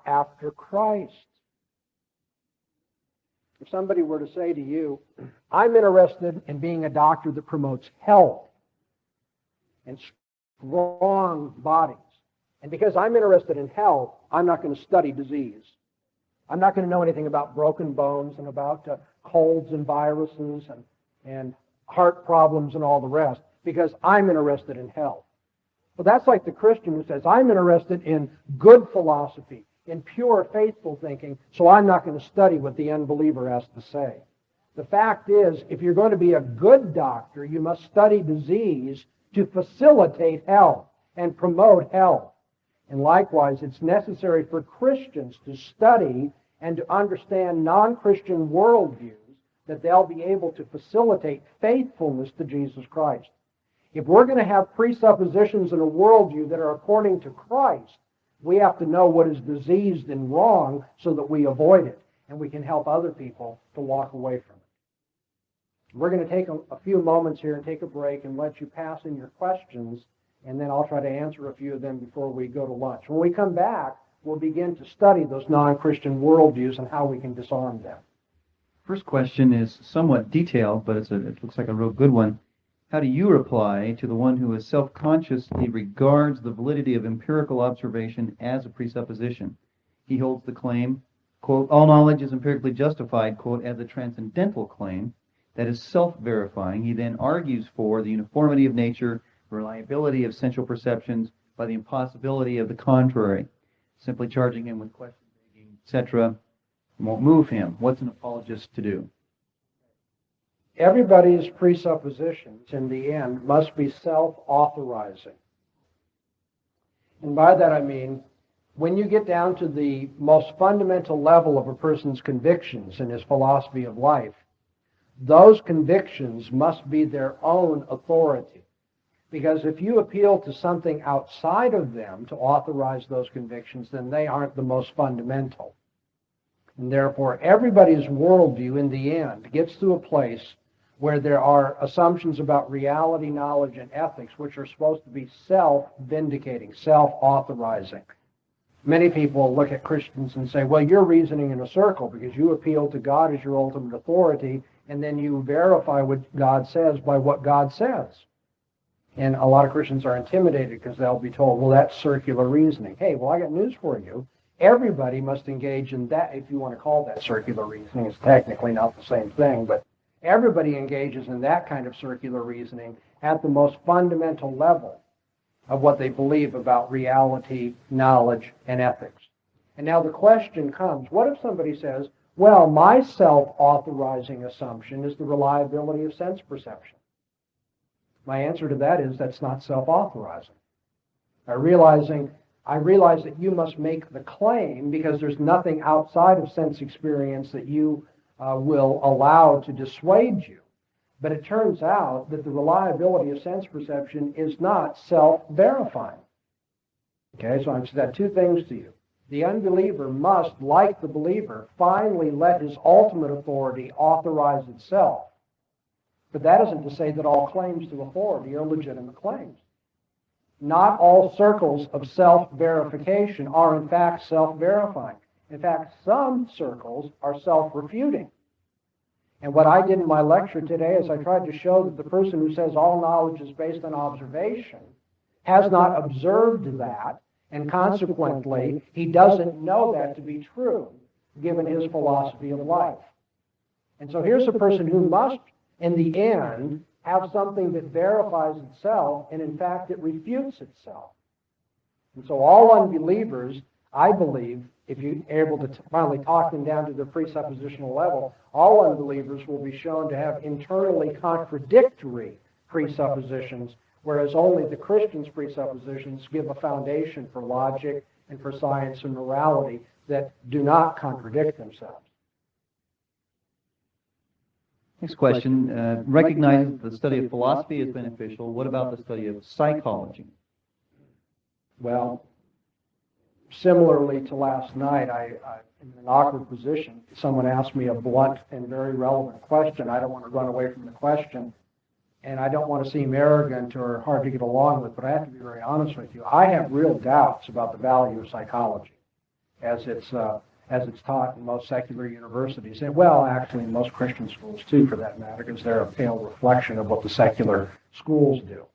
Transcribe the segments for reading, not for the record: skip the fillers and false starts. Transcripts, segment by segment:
after Christ. If somebody were to say to you, I'm interested in being a doctor that promotes health and strong bodies, and because I'm interested in health, I'm not going to study disease. I'm not going to know anything about broken bones and about colds and viruses and heart problems and all the rest, because I'm interested in health. Well, that's like the Christian who says, I'm interested in good philosophy, in pure, faithful thinking, so I'm not going to study what the unbeliever has to say. The fact is, if you're going to be a good doctor, you must study disease to facilitate health and promote health. And likewise, it's necessary for Christians to study and to understand non-Christian worldviews that they'll be able to facilitate faithfulness to Jesus Christ. If we're going to have presuppositions in a worldview that are according to Christ, we have to know what is diseased and wrong so that we avoid it and we can help other people to walk away from it. We're going to take a few moments here and take a break and let you pass in your questions, and then I'll try to answer a few of them before we go to lunch. When we come back, we'll begin to study those non-Christian worldviews and how we can disarm them. First question is somewhat detailed, but it looks like a real good one. How do you reply to the one who is self-consciously regards the validity of empirical observation as a presupposition? He holds the claim, quote, all knowledge is empirically justified, quote, as a transcendental claim that is self-verifying. He then argues for the uniformity of nature, reliability of sensual perceptions by the impossibility of the contrary. Simply charging him with question begging, etc., won't move him. What's an apologist to do? Everybody's presuppositions, in the end, must be self-authorizing. And by that I mean, when you get down to the most fundamental level of a person's convictions in his philosophy of life, those convictions must be their own authority. Because if you appeal to something outside of them to authorize those convictions, then they aren't the most fundamental. And therefore, everybody's worldview, in the end, gets to a place where there are assumptions about reality, knowledge, and ethics, which are supposed to be self-vindicating, self-authorizing. Many people look at Christians and say, well, you're reasoning in a circle because you appeal to God as your ultimate authority, and then you verify what God says by what God says. And a lot of Christians are intimidated because they'll be told, well, that's circular reasoning. Hey, well, I got news for you. Everybody must engage in that, if you want to call that circular reasoning. It's technically not the same thing, but everybody engages in that kind of circular reasoning at the most fundamental level of what they believe about reality, knowledge, and ethics. And now the question comes, what if somebody says, well, my self-authorizing assumption is the reliability of sense perception? My answer to that is that's not self-authorizing. I realize that you must make the claim because there's nothing outside of sense experience that you will allow to dissuade you. But it turns out that the reliability of sense perception is not self-verifying. Okay, so I've said two things to you. The unbeliever must, like the believer, finally let his ultimate authority authorize itself. But that isn't to say that all claims to authority are legitimate claims. Not all circles of self-verification are in fact self-verifying. In fact, some circles are self-refuting. And what I did in my lecture today is I tried to show that the person who says all knowledge is based on observation has not observed that, and consequently, he doesn't know that to be true, given his philosophy of life. And so here's a person who must, in the end, have something that verifies itself, and in fact, it refutes itself. And so all unbelievers, I believe, if you're able to finally talk them down to the presuppositional level, all unbelievers will be shown to have internally contradictory presuppositions, whereas only the Christian's presuppositions give a foundation for logic and for science and morality that do not contradict themselves. Next question. Recognizing that the study of philosophy is beneficial, what about the study of psychology? Well, similarly to last night, I'm in an awkward position. Someone asked me a blunt and very relevant question. I don't want to run away from the question, and I don't want to seem arrogant or hard to get along with, but I have to be very honest with you. I have real doubts about the value of psychology. as it's taught in most secular universities, and well, actually in most Christian schools too, for that matter, because they're a pale reflection of what the secular schools do.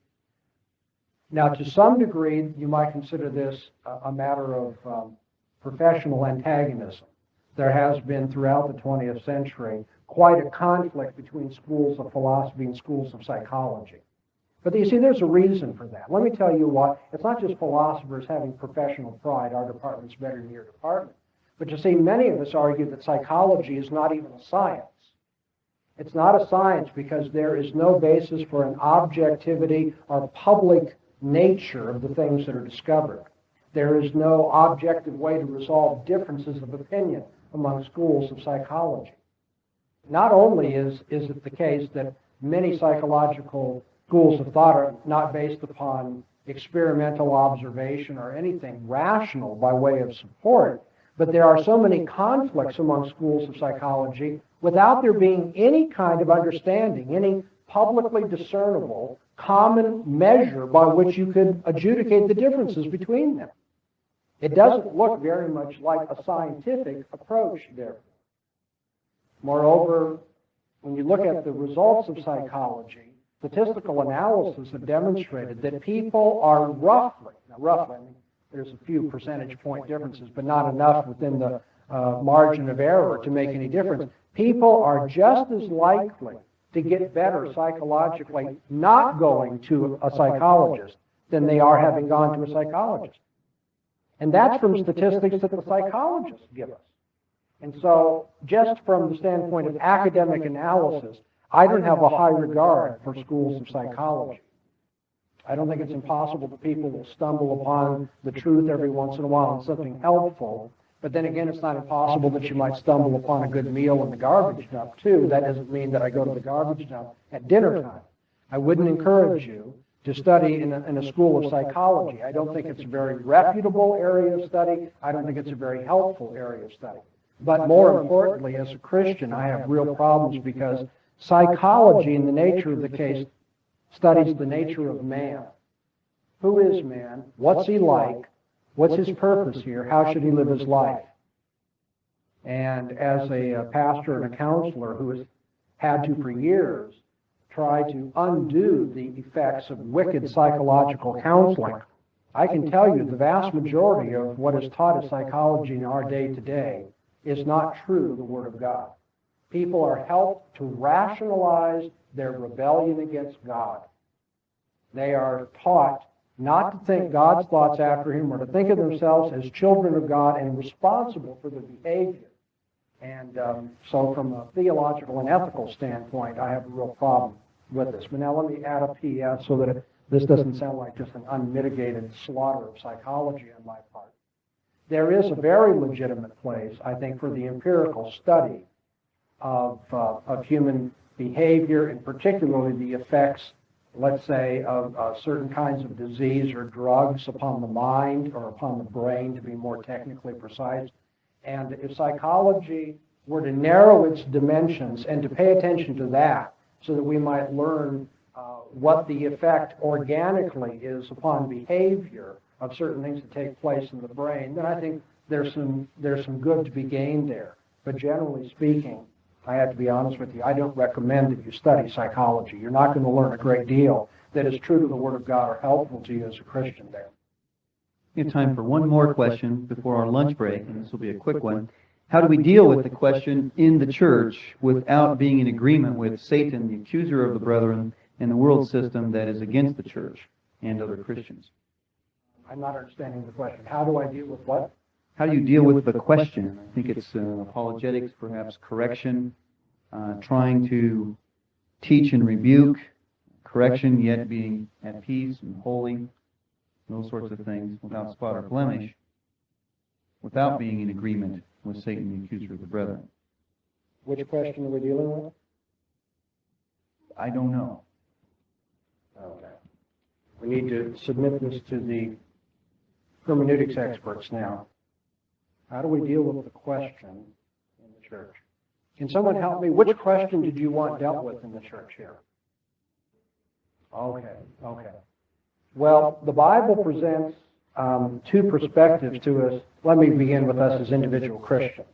Now, to some degree, you might consider this a matter of professional antagonism. There has been, throughout the 20th century, quite a conflict between schools of philosophy and schools of psychology. But you see, there's a reason for that. Let me tell you why. It's not just philosophers having professional pride, our department's better than your department. But you see, many of us argue that psychology is not even a science. It's not a science because there is no basis for an objectivity or public nature of the things that are discovered. There is no objective way to resolve differences of opinion among schools of psychology. Not only is it the case that many psychological schools of thought are not based upon experimental observation or anything rational by way of support, but there are so many conflicts among schools of psychology without there being any kind of understanding, any publicly discernible common measure by which you could adjudicate the differences between them. It doesn't look very much like a scientific approach there. Moreover, when you look at the results of psychology, statistical analysis have demonstrated that people are roughly, I mean, there's a few percentage point differences, but not enough within the margin of error to make any difference. People are just as likely to get better psychologically not going to a psychologist than they are having gone to a psychologist. And that's from statistics that the psychologists give us. And so, just from the standpoint of academic analysis, I don't have a high regard for schools of psychology. I don't think it's impossible that people will stumble upon the truth every once in a while and something helpful. But then again, it's not impossible that you might stumble upon a good meal in the garbage dump, too. That doesn't mean that I go to the garbage dump at dinner time. I wouldn't encourage you to study in a school of psychology. I don't think it's a very reputable area of study. I don't think it's a very helpful area of study. But more importantly, as a Christian, I have real problems because psychology, in the nature of the case, studies the nature of man. Who is man? What's he like? What's his purpose here? How should he live his life? And as a pastor and a counselor who has had to for years try to undo the effects of wicked psychological counseling, I can tell you the vast majority of what is taught as psychology in our day today is not true to the Word of God. People are helped to rationalize their rebellion against God. They are taught not to think God's thoughts after Him or to think of themselves as children of God and responsible for their behavior. And so from a theological and ethical standpoint, I have a real problem with this. But now let me add a PS so that this doesn't sound like just an unmitigated slaughter of psychology on my part. There is a very legitimate place, I think, for the empirical study of human behavior, and particularly the effects, let's say, of certain kinds of disease or drugs upon the mind or upon the brain, to be more technically precise. And if psychology were to narrow its dimensions and to pay attention to that so that we might learn what the effect organically is upon behavior of certain things that take place in the brain, then I think there's some good to be gained there. But generally speaking, I have to be honest with you, I don't recommend that you study psychology. You're not going to learn a great deal that is true to the Word of God or helpful to you as a Christian there. We have time for one more question before our lunch break, and this will be a quick one. How do we deal with the question in the church without being in agreement with Satan, the accuser of the brethren, and the world system that is against the church and other Christians? I'm not understanding the question. How do I deal with what? How do you deal with the question? I think it's apologetics, perhaps correction, trying to teach and rebuke, correction yet being at peace and holy, those sorts of things, without spot or blemish, without being in agreement with Satan, the accuser of the brethren. Which question are we dealing with? I don't know. Okay. We need to submit this to the hermeneutics experts now. How do we deal with the question in the church? Can someone help me? Which question did you want dealt with in the church here? Okay. Well, the Bible presents two perspectives to us. Let me begin with us as individual Christians.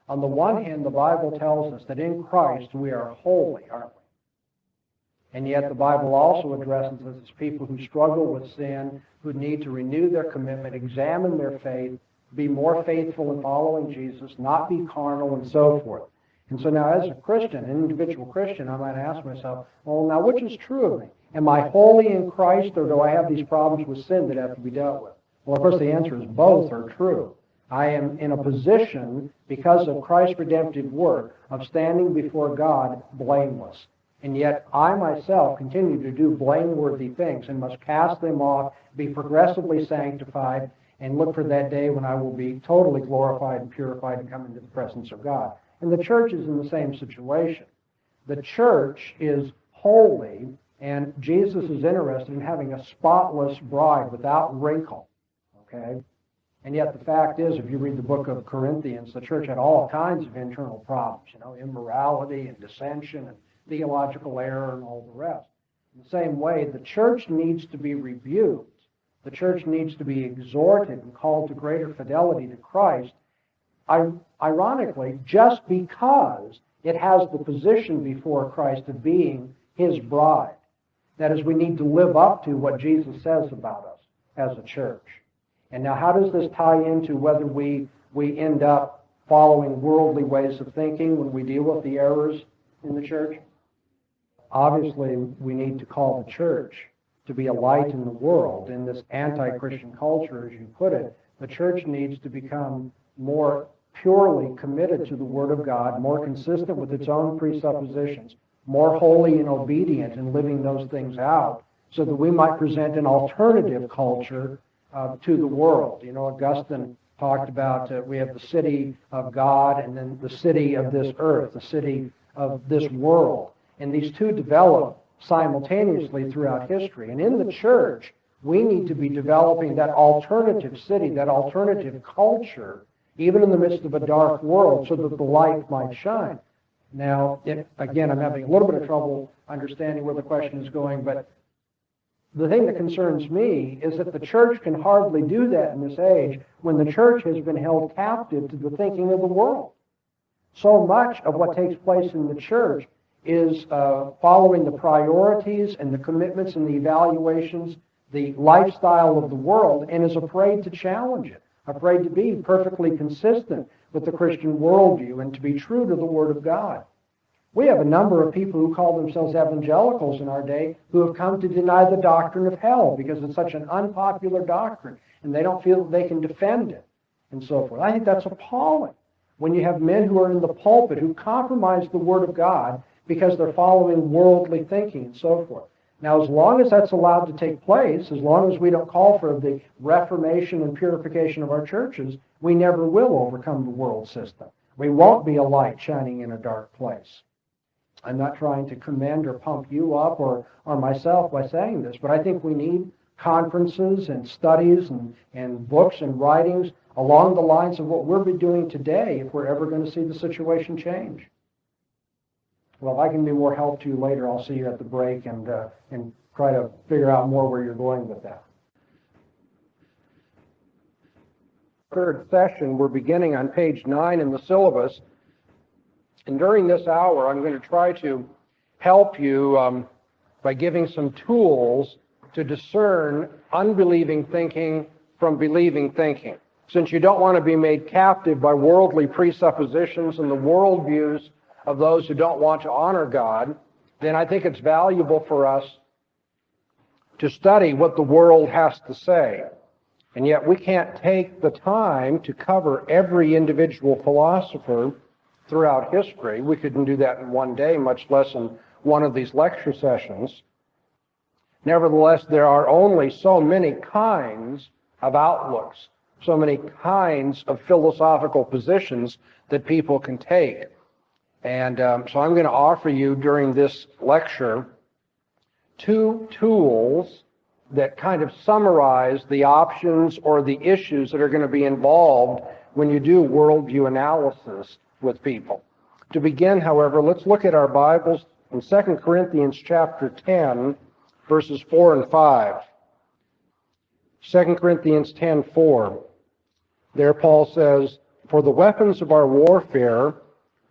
On the one hand, the Bible tells us that in Christ we are holy, aren't we? And yet the Bible also addresses us as people who struggle with sin, who need to renew their commitment, examine their faith, be more faithful in following Jesus, not be carnal, and so forth. And so now as a Christian, an individual Christian, I might ask myself, well, now which is true of me? Am I holy in Christ, or do I have these problems with sin that have to be dealt with? Well, of course, the answer is both are true. I am in a position, because of Christ's redemptive work, of standing before God blameless. And yet I myself continue to do blameworthy things and must cast them off, be progressively sanctified, and look for that day when I will be totally glorified and purified and come into the presence of God. And the church is in the same situation. The church is holy, and Jesus is interested in having a spotless bride without wrinkle. Okay? And yet the fact is, if you read the book of Corinthians, the church had all kinds of internal problems, immorality and dissension and theological error and all the rest. In the same way, the church needs to be rebuked. The church needs to be exhorted and called to greater fidelity to Christ, ironically, just because it has the position before Christ of being his bride. That is, we need to live up to what Jesus says about us as a church. And now how does this tie into whether we end up following worldly ways of thinking when we deal with the errors in the church? Obviously, we need to call the church to be a light in the world. In this anti-Christian culture, as you put it, the church needs to become more purely committed to the Word of God, more consistent with its own presuppositions, more holy and obedient in living those things out, so that we might present an alternative culture to the world. Augustine talked about we have the city of God and then the city of this earth, the city of this world. And these two develop simultaneously throughout history. And in the church, we need to be developing that alternative city, that alternative culture, even in the midst of a dark world, so that the light might shine. Now, again, I'm having a little bit of trouble understanding where the question is going, but the thing that concerns me is that the church can hardly do that in this age when the church has been held captive to the thinking of the world. So much of what takes place in the church is following the priorities and the commitments and the evaluations, the lifestyle of the world, and is afraid to challenge it, afraid to be perfectly consistent with the Christian worldview and to be true to the Word of God. We have a number of people who call themselves evangelicals in our day who have come to deny the doctrine of hell because it's such an unpopular doctrine and they don't feel that they can defend it and so forth. I think that's appalling when you have men who are in the pulpit who compromise the Word of God because they're following worldly thinking and so forth. Now, as long as that's allowed to take place, as long as we don't call for the reformation and purification of our churches, we never will overcome the world system. We won't be a light shining in a dark place. I'm not trying to commend or pump you up or myself by saying this, but I think we need conferences and studies and books and writings along the lines of what we're doing today if we're ever going to see the situation change. Well, if I can be more help to you later, I'll see you at the break and try to figure out more where you're going with that. Third session, we're beginning on page 9 in the syllabus. And during this hour, I'm going to try to help you by giving some tools to discern unbelieving thinking from believing thinking. Since you don't want to be made captive by worldly presuppositions and the worldviews of those who don't want to honor God, then I think it's valuable for us to study what the world has to say. And yet we can't take the time to cover every individual philosopher throughout history. We couldn't do that in one day, much less in one of these lecture sessions. Nevertheless, there are only so many kinds of outlooks, so many kinds of philosophical positions that people can take. And so I'm going to offer you during this lecture 2 tools that kind of summarize the options or the issues that are going to be involved when you do worldview analysis with people. To begin, however, let's look at our Bibles in 2 Corinthians chapter 10, verses 4 and 5. 2 Corinthians 10:4. There Paul says, "For the weapons of our warfare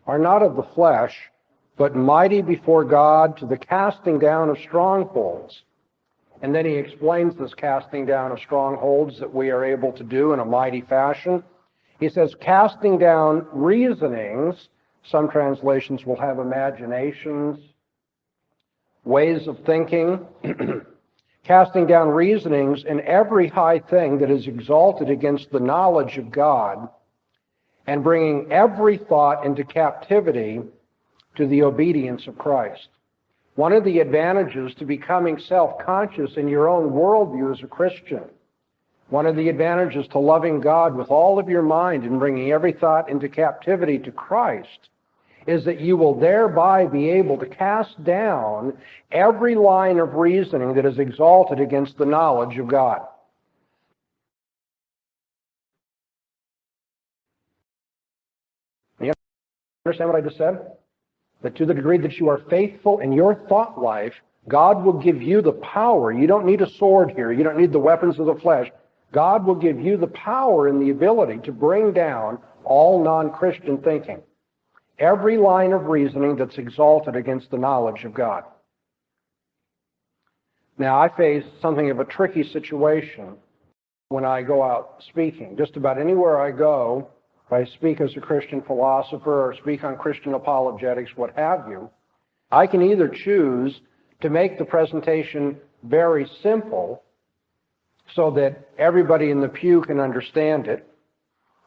are not of the flesh, but mighty before God to the casting down of strongholds." And then he explains this casting down of strongholds that we are able to do in a mighty fashion. He says, casting down reasonings, some translations will have imaginations, ways of thinking, casting down reasonings and every high thing that is exalted against the knowledge of God, and bringing every thought into captivity to the obedience of Christ. One of the advantages to becoming self-conscious in your own worldview as a Christian, one of the advantages to loving God with all of your mind and bringing every thought into captivity to Christ, is that you will thereby be able to cast down every line of reasoning that is exalted against the knowledge of God. You understand what I just said? That to the degree that you are faithful in your thought life, God will give you the power. You don't need a sword here. You don't need the weapons of the flesh. God will give you the power and the ability to bring down all non-Christian thinking. Every line of reasoning that's exalted against the knowledge of God. Now, I face something of a tricky situation when I go out speaking. Just about anywhere I go, if I speak as a Christian philosopher or speak on Christian apologetics, what have you, I can either choose to make the presentation very simple so that everybody in the pew can understand it,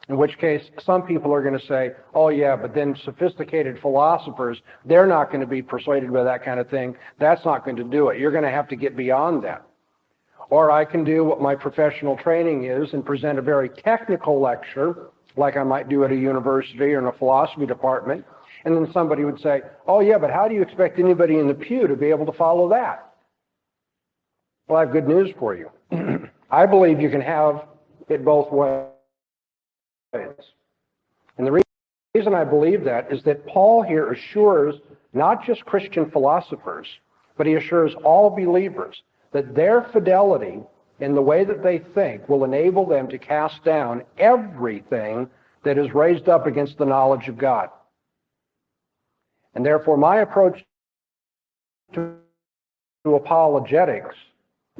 in which case some people are going to say, oh yeah, but then sophisticated philosophers, they're not going to be persuaded by that kind of thing. That's not going to do it. You're going to have to get beyond that. Or I can do what my professional training is and present a very technical lecture, like I might do at a university or in a philosophy department, and then somebody would say, oh yeah, but how do you expect anybody in the pew to be able to follow that? Well, I have good news for you. I believe you can have it both ways. And the reason I believe that is that Paul here assures not just Christian philosophers, but he assures all believers that their fidelity in the way that they think will enable them to cast down everything that is raised up against the knowledge of God. And therefore, my approach to apologetics,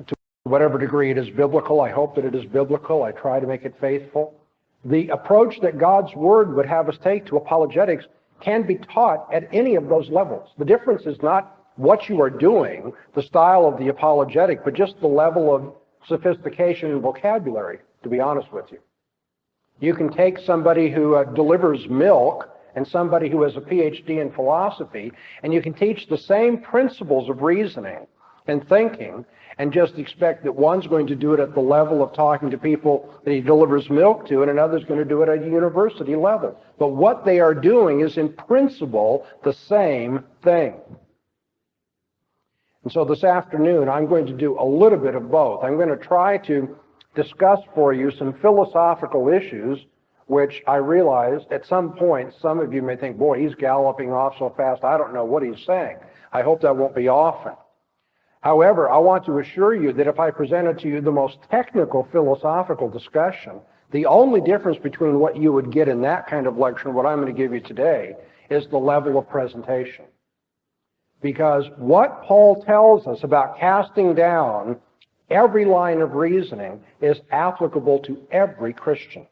to whatever degree it is biblical, I hope that it is biblical, I try to make it faithful. The approach that God's Word would have us take to apologetics can be taught at any of those levels. The difference is not what you are doing, the style of the apologetic, but just the level of sophistication and vocabulary, to be honest with you. You can take somebody who delivers milk and somebody who has a PhD in philosophy, and you can teach the same principles of reasoning and thinking and just expect that one's going to do it at the level of talking to people that he delivers milk to, and another's going to do it at a university level. But what they are doing is in principle the same thing. And so this afternoon, I'm going to do a little bit of both. I'm going to try to discuss for you some philosophical issues, which I realize at some point, some of you may think, boy, he's galloping off so fast, I don't know what he's saying. I hope that won't be often. However, I want to assure you that if I presented to you the most technical philosophical discussion, the only difference between what you would get in that kind of lecture and what I'm going to give you today is the level of presentation. Because what Paul tells us about casting down every line of reasoning is applicable to every Christian.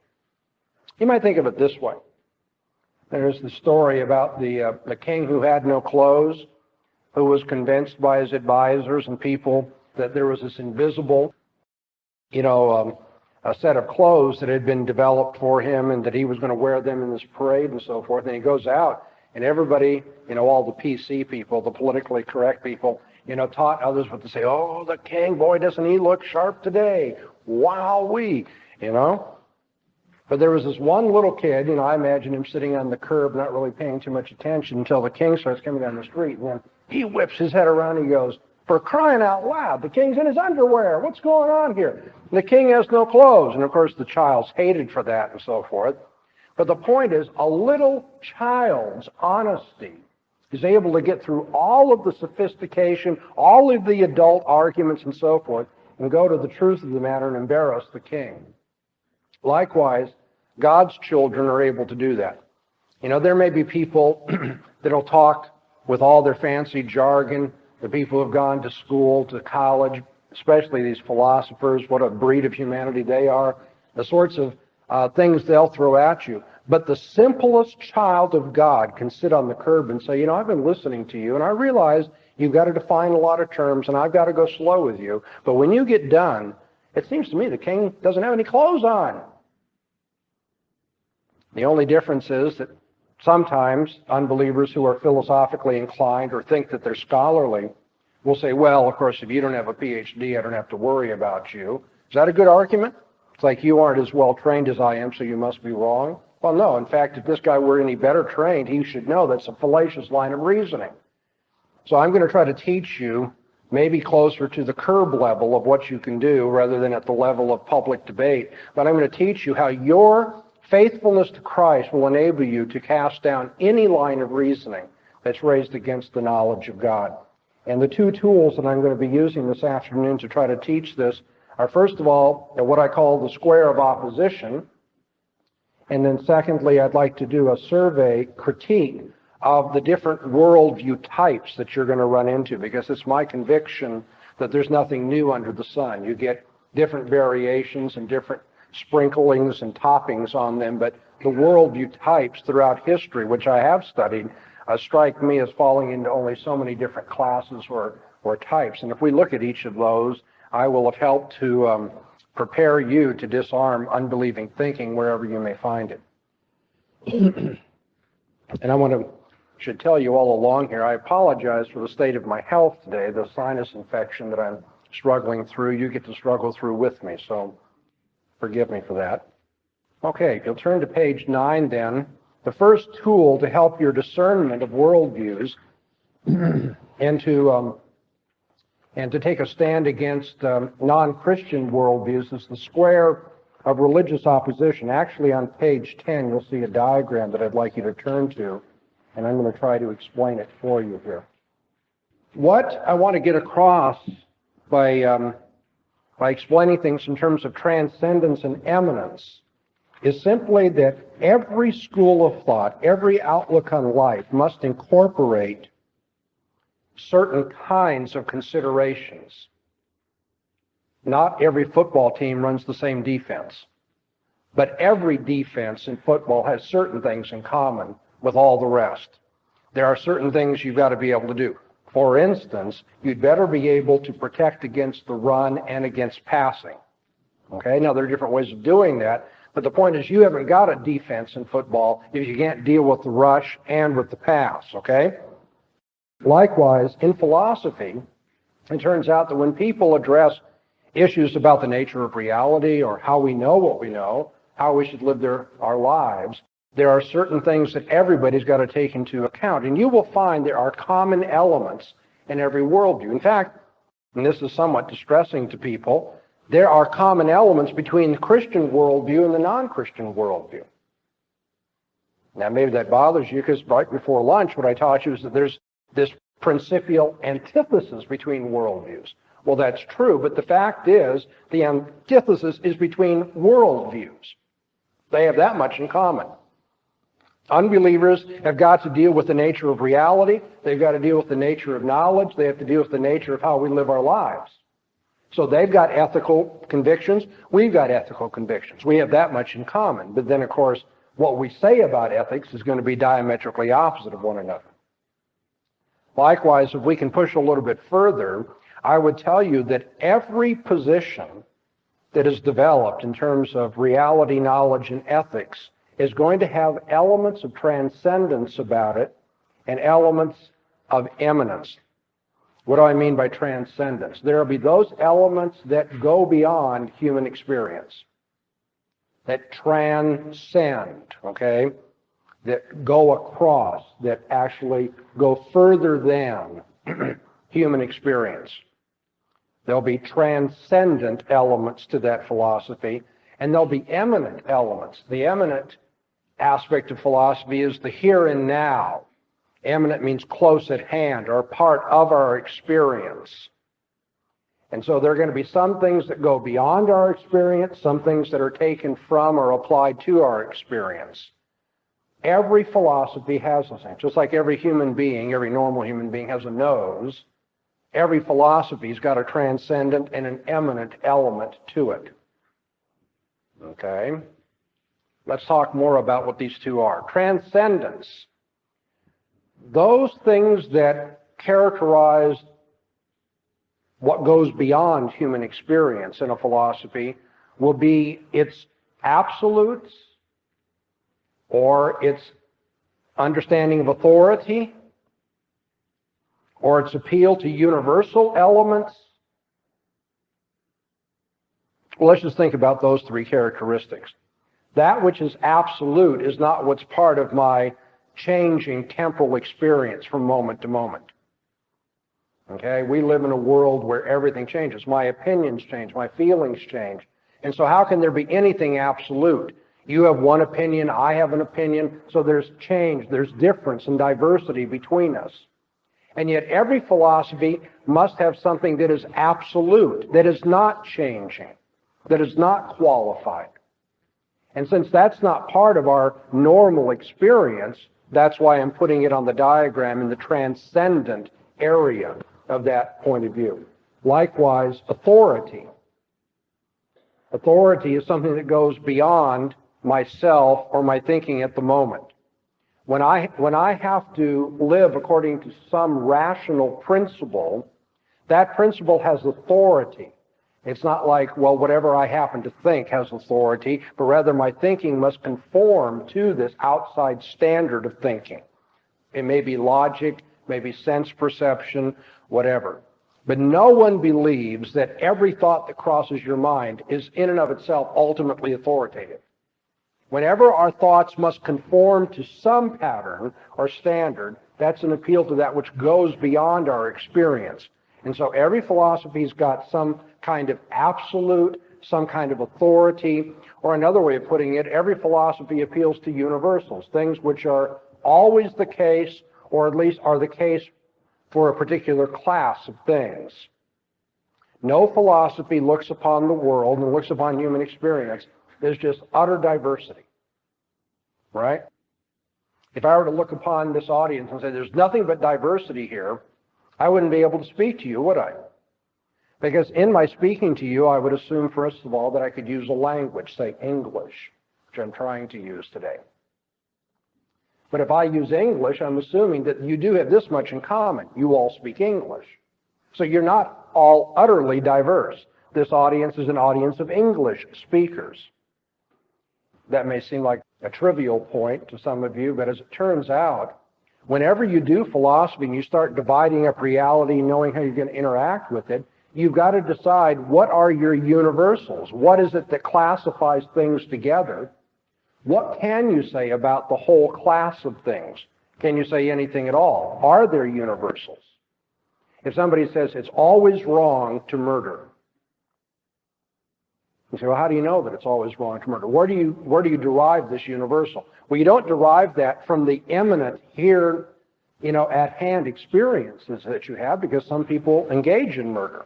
You might think of it this way. There's the story about the king who had no clothes, who was convinced by his advisors and people that there was this invisible, a set of clothes that had been developed for him and that he was going to wear them in this parade and so forth. And he goes out and everybody, all the PC people, the politically correct people, taught others what to say. Oh, the king, boy, doesn't he look sharp today? Wowee, But there was this one little kid, I imagine him sitting on the curb, not really paying too much attention until the king starts coming down the street. And then he whips his head around and he goes, for crying out loud, the king's in his underwear. What's going on here? And the king has no clothes. And of course, the child's hated for that and so forth. But the point is, a little child's honesty is able to get through all of the sophistication, all of the adult arguments and so forth, and go to the truth of the matter and embarrass the king. Likewise, God's children are able to do that. You know, there may be people that'll talk with all their fancy jargon, the people who have gone to school, to college, especially these philosophers, what a breed of humanity they are, the sorts of things they'll throw at you. But the simplest child of God can sit on the curb and say, you know, I've been listening to you, and I realize you've got to define a lot of terms, and I've got to go slow with you. But when you get done, it seems to me the king doesn't have any clothes on. The only difference is that sometimes unbelievers who are philosophically inclined or think that they're scholarly will say, well, of course, if you don't have a PhD, I don't have to worry about you. Is that a good argument? It's like you aren't as well trained as I am, so you must be wrong. Well, no. In fact, if this guy were any better trained, he should know that's a fallacious line of reasoning. So I'm going to try to teach you maybe closer to the curb level of what you can do rather than at the level of public debate. But I'm going to teach you how your faithfulness to Christ will enable you to cast down any line of reasoning that's raised against the knowledge of God. And the two tools that I'm going to be using this afternoon to try to teach this are, first of all, what I call the square of opposition. And then secondly, I'd like to do a survey critique of the different worldview types that you're going to run into, because it's my conviction that there's nothing new under the sun. You get different variations and different sprinklings and toppings on them, but the worldview types throughout history, which I have studied, strike me as falling into only so many different classes or types. And if we look at each of those, I will have helped to prepare you to disarm unbelieving thinking wherever you may find it. And I should tell you all along here, I apologize for the state of my health today, the sinus infection that I'm struggling through. You get to struggle through with me, so forgive me for that. Okay, if you'll turn to page 9 then. The first tool to help your discernment of worldviews and to take a stand against non-Christian worldviews is the square of religious opposition. Actually, on page 10, you'll see a diagram that I'd like you to turn to, and I'm going to try to explain it for you here. What I want to get across by explaining things in terms of transcendence and eminence is simply that every school of thought, every outlook on life must incorporate certain kinds of considerations. Not every football team runs the same defense, but every defense in football has certain things in common with all the rest. There are certain things you've got to be able to do. For instance, you'd better be able to protect against the run and against passing. Okay, now there are different ways of doing that, but the point is you haven't got a defense in football if you can't deal with the rush and with the pass, okay? Likewise, in philosophy, it turns out that when people address issues about the nature of reality or how we know what we know, how we should live our lives, there are certain things that everybody's got to take into account. And you will find there are common elements in every worldview. In fact, and this is somewhat distressing to people, there are common elements between the Christian worldview and the non-Christian worldview. Now, maybe that bothers you because right before lunch, what I taught you is that there's this principial antithesis between worldviews. Well, that's true, but the fact is the antithesis is between worldviews. They have that much in common. Unbelievers have got to deal with the nature of reality. They've got to deal with the nature of knowledge. They have to deal with the nature of how we live our lives. So they've got ethical convictions. We've got ethical convictions. We have that much in common. But then, of course, what we say about ethics is going to be diametrically opposite of one another. Likewise, if we can push a little bit further, I would tell you that every position that is developed in terms of reality, knowledge, and ethics is going to have elements of transcendence about it and elements of eminence. What do I mean by transcendence? There will be those elements that go beyond human experience, that transcend, okay, that go across, that actually go further than human experience. There'll be transcendent elements to that philosophy, and there'll be eminent elements. The eminent aspect of philosophy is the here and now. Eminent means close at hand or part of our experience. And so there are going to be some things that go beyond our experience, some things that are taken from or applied to our experience. Every philosophy has those things. Just like every human being, every normal human being has a nose, every philosophy's got a transcendent and an eminent element to it. Okay? Let's talk more about what these two are. Transcendence. Those things that characterize what goes beyond human experience in a philosophy will be its absolutes, or its understanding of authority, or its appeal to universal elements. Well, let's just think about those three characteristics. That which is absolute is not what's part of my changing temporal experience from moment to moment. Okay? We live in a world where everything changes. My opinions change. My feelings change. And so how can there be anything absolute? You have one opinion, I have an opinion, so there's change, there's difference and diversity between us. And yet every philosophy must have something that is absolute, that is not changing, that is not qualified. And since that's not part of our normal experience, that's why I'm putting it on the diagram in the transcendent area of that point of view. Likewise, authority. Authority is something that goes beyond myself or my thinking at the moment. When I have to live according to some rational principle, that principle has authority. It's not like, well, whatever I happen to think has authority, but rather my thinking must conform to this outside standard of thinking. It may be logic, maybe sense perception, whatever. But no one believes that every thought that crosses your mind is in and of itself ultimately authoritative. Whenever our thoughts must conform to some pattern or standard, that's an appeal to that which goes beyond our experience. And so every philosophy's got some kind of absolute, some kind of authority, or another way of putting it, every philosophy appeals to universals, things which are always the case, or at least are the case for a particular class of things. No philosophy looks upon the world and looks upon human experience. There's just utter diversity, right? If I were to look upon this audience and say, there's nothing but diversity here, I wouldn't be able to speak to you, would I? Because in my speaking to you, I would assume, first of all, that I could use a language, say English, which I'm trying to use today. But if I use English, I'm assuming that you do have this much in common. You all speak English. So you're not all utterly diverse. This audience is an audience of English speakers. That may seem like a trivial point to some of you, but as it turns out, whenever you do philosophy and you start dividing up reality, knowing how you're going to interact with it, you've got to decide what are your universals. What is it that classifies things together? What can you say about the whole class of things? Can you say anything at all? Are there universals? If somebody says it's always wrong to murder, you say, well, how do you know that it's always wrong to murder? Where do you derive this universal? Well, you don't derive that from the imminent here, at hand experiences that you have, because some people engage in murder.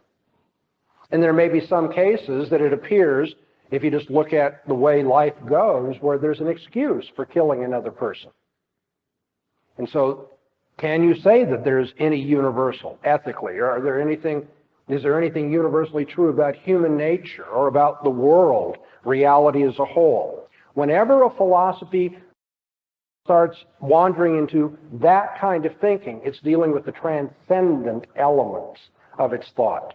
And there may be some cases that it appears, if you just look at the way life goes, where there's an excuse for killing another person. And so, can you say that there's any universal ethically? Or is there anything universally true about human nature or about the world, reality as a whole? Whenever a philosophy starts wandering into that kind of thinking, it's dealing with the transcendent elements of its thought.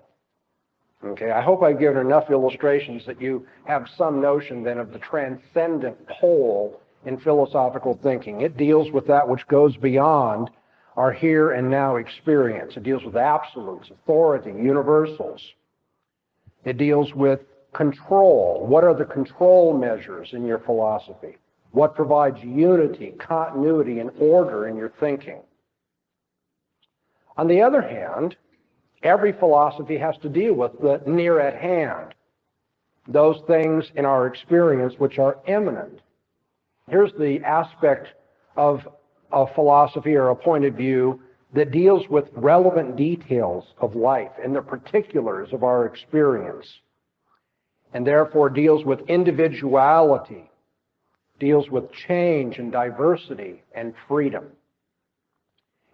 Okay, I hope I've given enough illustrations that you have some notion then of the transcendent pole in philosophical thinking. It deals with that which goes beyond our here and now experience. It deals with absolutes, authority, universals. It deals with control. What are the control measures in your philosophy? What provides unity, continuity, and order in your thinking? On the other hand, every philosophy has to deal with the near at hand, those things in our experience which are imminent. Here's the aspect of a philosophy or a point of view that deals with relevant details of life and the particulars of our experience, and therefore deals with individuality, deals with change and diversity and freedom.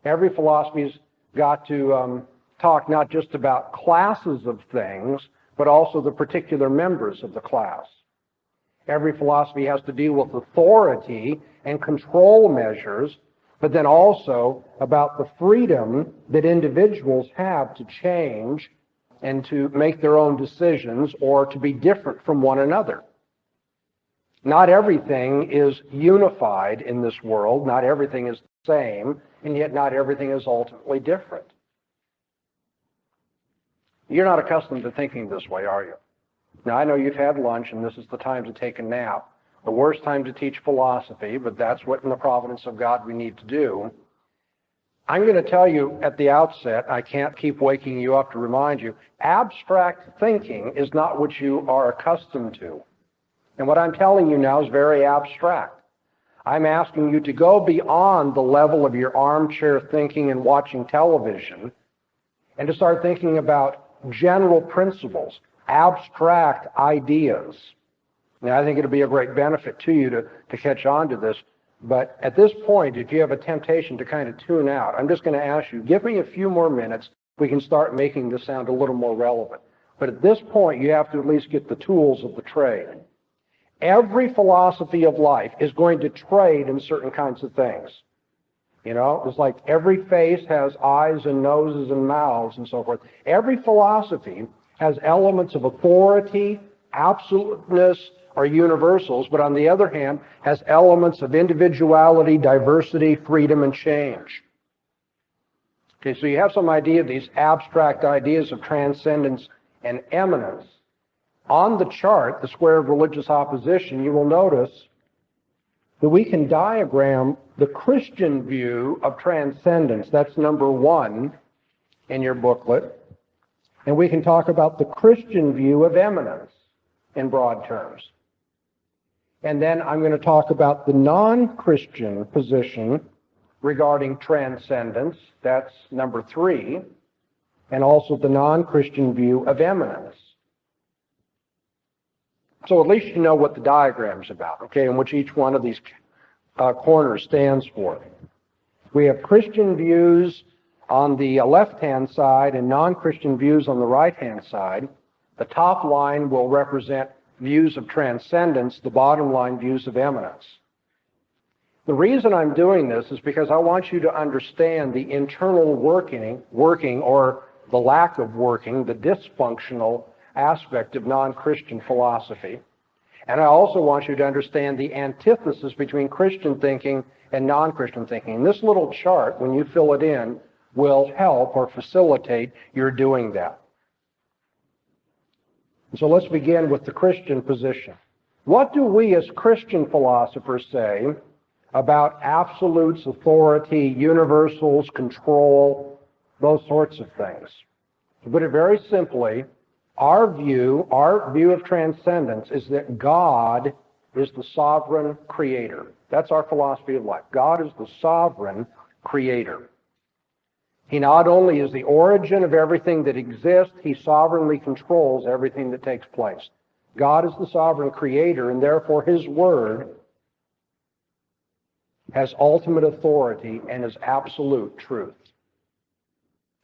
Every philosophy's got to talk not just about classes of things, but also the particular members of the class. Every philosophy has to deal with authority and control measures, but then also about the freedom that individuals have to change and to make their own decisions or to be different from one another. Not everything is unified in this world, not everything is the same, and yet not everything is ultimately different. You're not accustomed to thinking this way, are you? Now, I know you've had lunch and this is the time to take a nap. The worst time to teach philosophy, but that's what in the providence of God we need to do. I'm going to tell you at the outset, I can't keep waking you up to remind you, abstract thinking is not what you are accustomed to. And what I'm telling you now is very abstract. I'm asking you to go beyond the level of your armchair thinking and watching television and to start thinking about general principles, abstract ideas. Now, I think it'll be a great benefit to you to catch on to this. But at this point, if you have a temptation to kind of tune out, I'm just going to ask you, give me a few more minutes. We can start making this sound a little more relevant. But at this point, you have to at least get the tools of the trade. Every philosophy of life is going to trade in certain kinds of things. You know, it's like every face has eyes and noses and mouths and so forth. Every philosophy has elements of authority, absoluteness, or universals, but on the other hand, has elements of individuality, diversity, freedom, and change. Okay, so you have some idea of these abstract ideas of transcendence and eminence. On the chart, the square of religious opposition, you will notice that we can diagram the Christian view of transcendence. That's number 1 in your booklet. And we can talk about the Christian view of eminence in broad terms. And then I'm going to talk about the non-Christian position regarding transcendence. That's number 3. And also the non-Christian view of eminence. So at least you know what the diagram's about, okay, and which each one of these corners stands for. We have Christian views on the left-hand side and non-Christian views on the right-hand side. The top line will represent views of transcendence, the bottom line views of eminence. The reason I'm doing this is because I want you to understand the internal working or the lack of working, the dysfunctional aspect of non-Christian philosophy. And I also want you to understand the antithesis between Christian thinking and non-Christian thinking. And this little chart, when you fill it in, will help or facilitate your doing that. So let's begin with the Christian position. What do we as Christian philosophers say about absolutes, authority, universals, control, those sorts of things? To put it very simply, our view of transcendence is that God is the sovereign creator. That's our philosophy of life. God is the sovereign creator. He not only is the origin of everything that exists, he sovereignly controls everything that takes place. God is the sovereign creator, and therefore his word has ultimate authority and is absolute truth.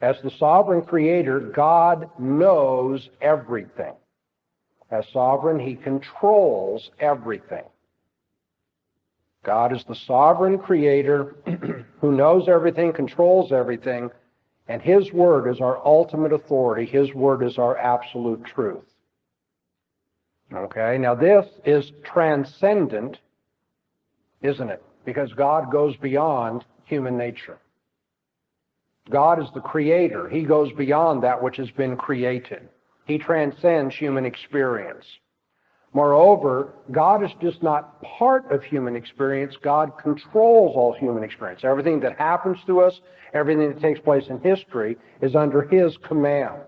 As the sovereign creator, God knows everything. As sovereign, he controls everything. God is the sovereign creator who knows everything, controls everything, and his word is our ultimate authority. His word is our absolute truth. Okay, now this is transcendent, isn't it? Because God goes beyond human nature. God is the creator. He goes beyond that which has been created. He transcends human experience. Moreover, God is just not part of human experience. God controls all human experience. Everything that happens to us, everything that takes place in history is under his command.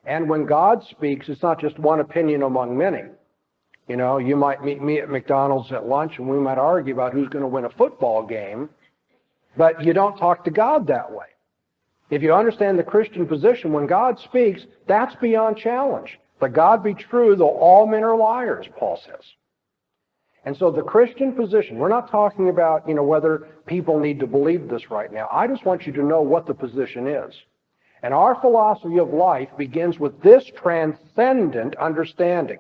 And when God speaks, it's not just one opinion among many. You know, you might meet me at McDonald's at lunch and we might argue about who's going to win a football game. But you don't talk to God that way. If you understand the Christian position, when God speaks, that's beyond challenge. Let God be true, though all men are liars, Paul says. And so the Christian position, we're not talking about, whether people need to believe this right now. I just want you to know what the position is. And our philosophy of life begins with this transcendent understanding.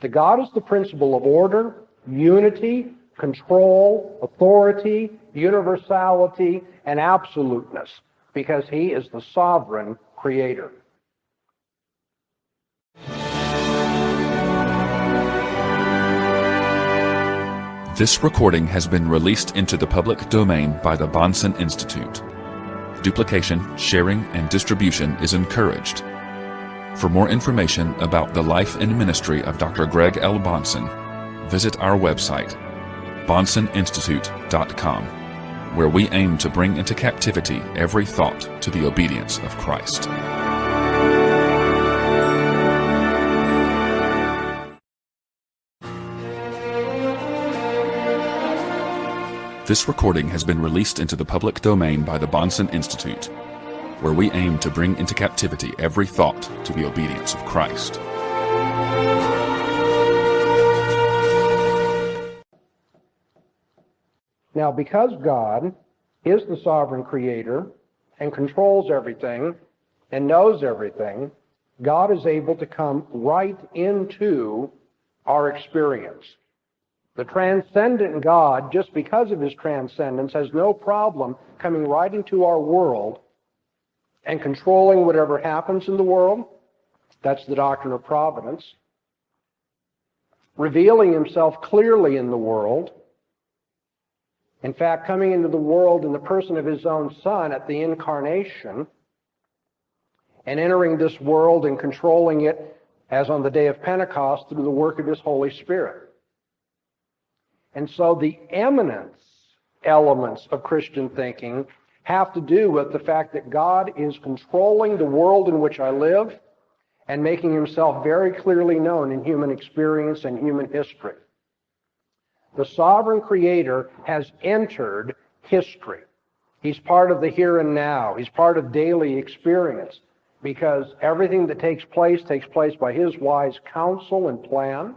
That God is the principle of order, unity, control, authority, universality, and absoluteness, because He is the sovereign creator. This recording has been released into the public domain by the Bahnsen Institute. Duplication, sharing, and distribution is encouraged. For more information about the life and ministry of Dr. Greg L. Bahnsen, visit our website, bahnseninstitute.com, where we aim to bring into captivity every thought to the obedience of Christ. This recording has been released into the public domain by the Bahnsen Institute, where we aim to bring into captivity every thought to the obedience of Christ. Now, because God is the sovereign creator and controls everything and knows everything, God is able to come right into our experience. The transcendent God, just because of His transcendence, has no problem coming right into our world and controlling whatever happens in the world. That's the doctrine of providence. Revealing Himself clearly in the world. In fact, coming into the world in the person of His own Son at the incarnation and entering this world and controlling it, as on the day of Pentecost, through the work of His Holy Spirit. And so the eminence elements of Christian thinking have to do with the fact that God is controlling the world in which I live and making Himself very clearly known in human experience and human history. The sovereign creator has entered history. He's part of the here and now. He's part of daily experience, because everything that takes place by His wise counsel and plan.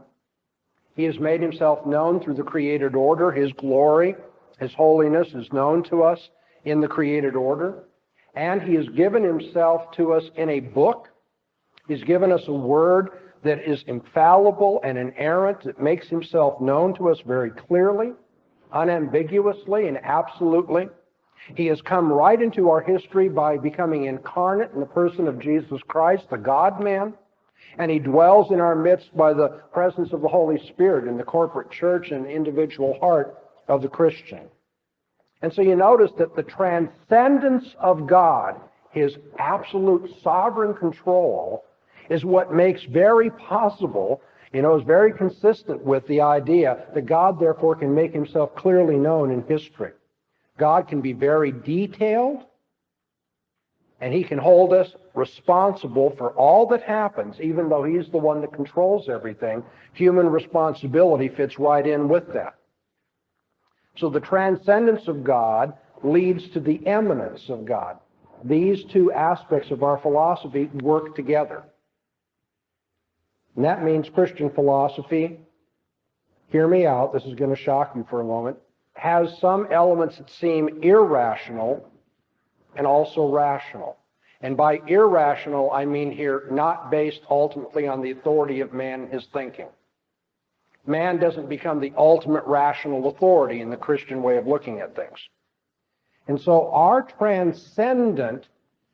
He has made Himself known through the created order. His glory, His holiness is known to us in the created order. And He has given Himself to us in a book. He's given us a word that is infallible and inerrant, that makes Himself known to us very clearly, unambiguously, and absolutely. He has come right into our history by becoming incarnate in the person of Jesus Christ, the God-man. And He dwells in our midst by the presence of the Holy Spirit in the corporate church and individual heart of the Christian. And so you notice that the transcendence of God, His absolute sovereign control, is what makes very possible, is very consistent with the idea that God therefore can make Himself clearly known in history. God can be very detailed, and He can hold us responsible for all that happens, even though He's the one that controls everything. Human responsibility fits right in with that. So the transcendence of God leads to the eminence of God. These two aspects of our philosophy work together. And that means Christian philosophy, hear me out, this is going to shock you for a moment, has some elements that seem irrational and also rational. And by irrational, I mean here not based ultimately on the authority of man and his thinking. Man doesn't become the ultimate rational authority in the Christian way of looking at things. And so our transcendent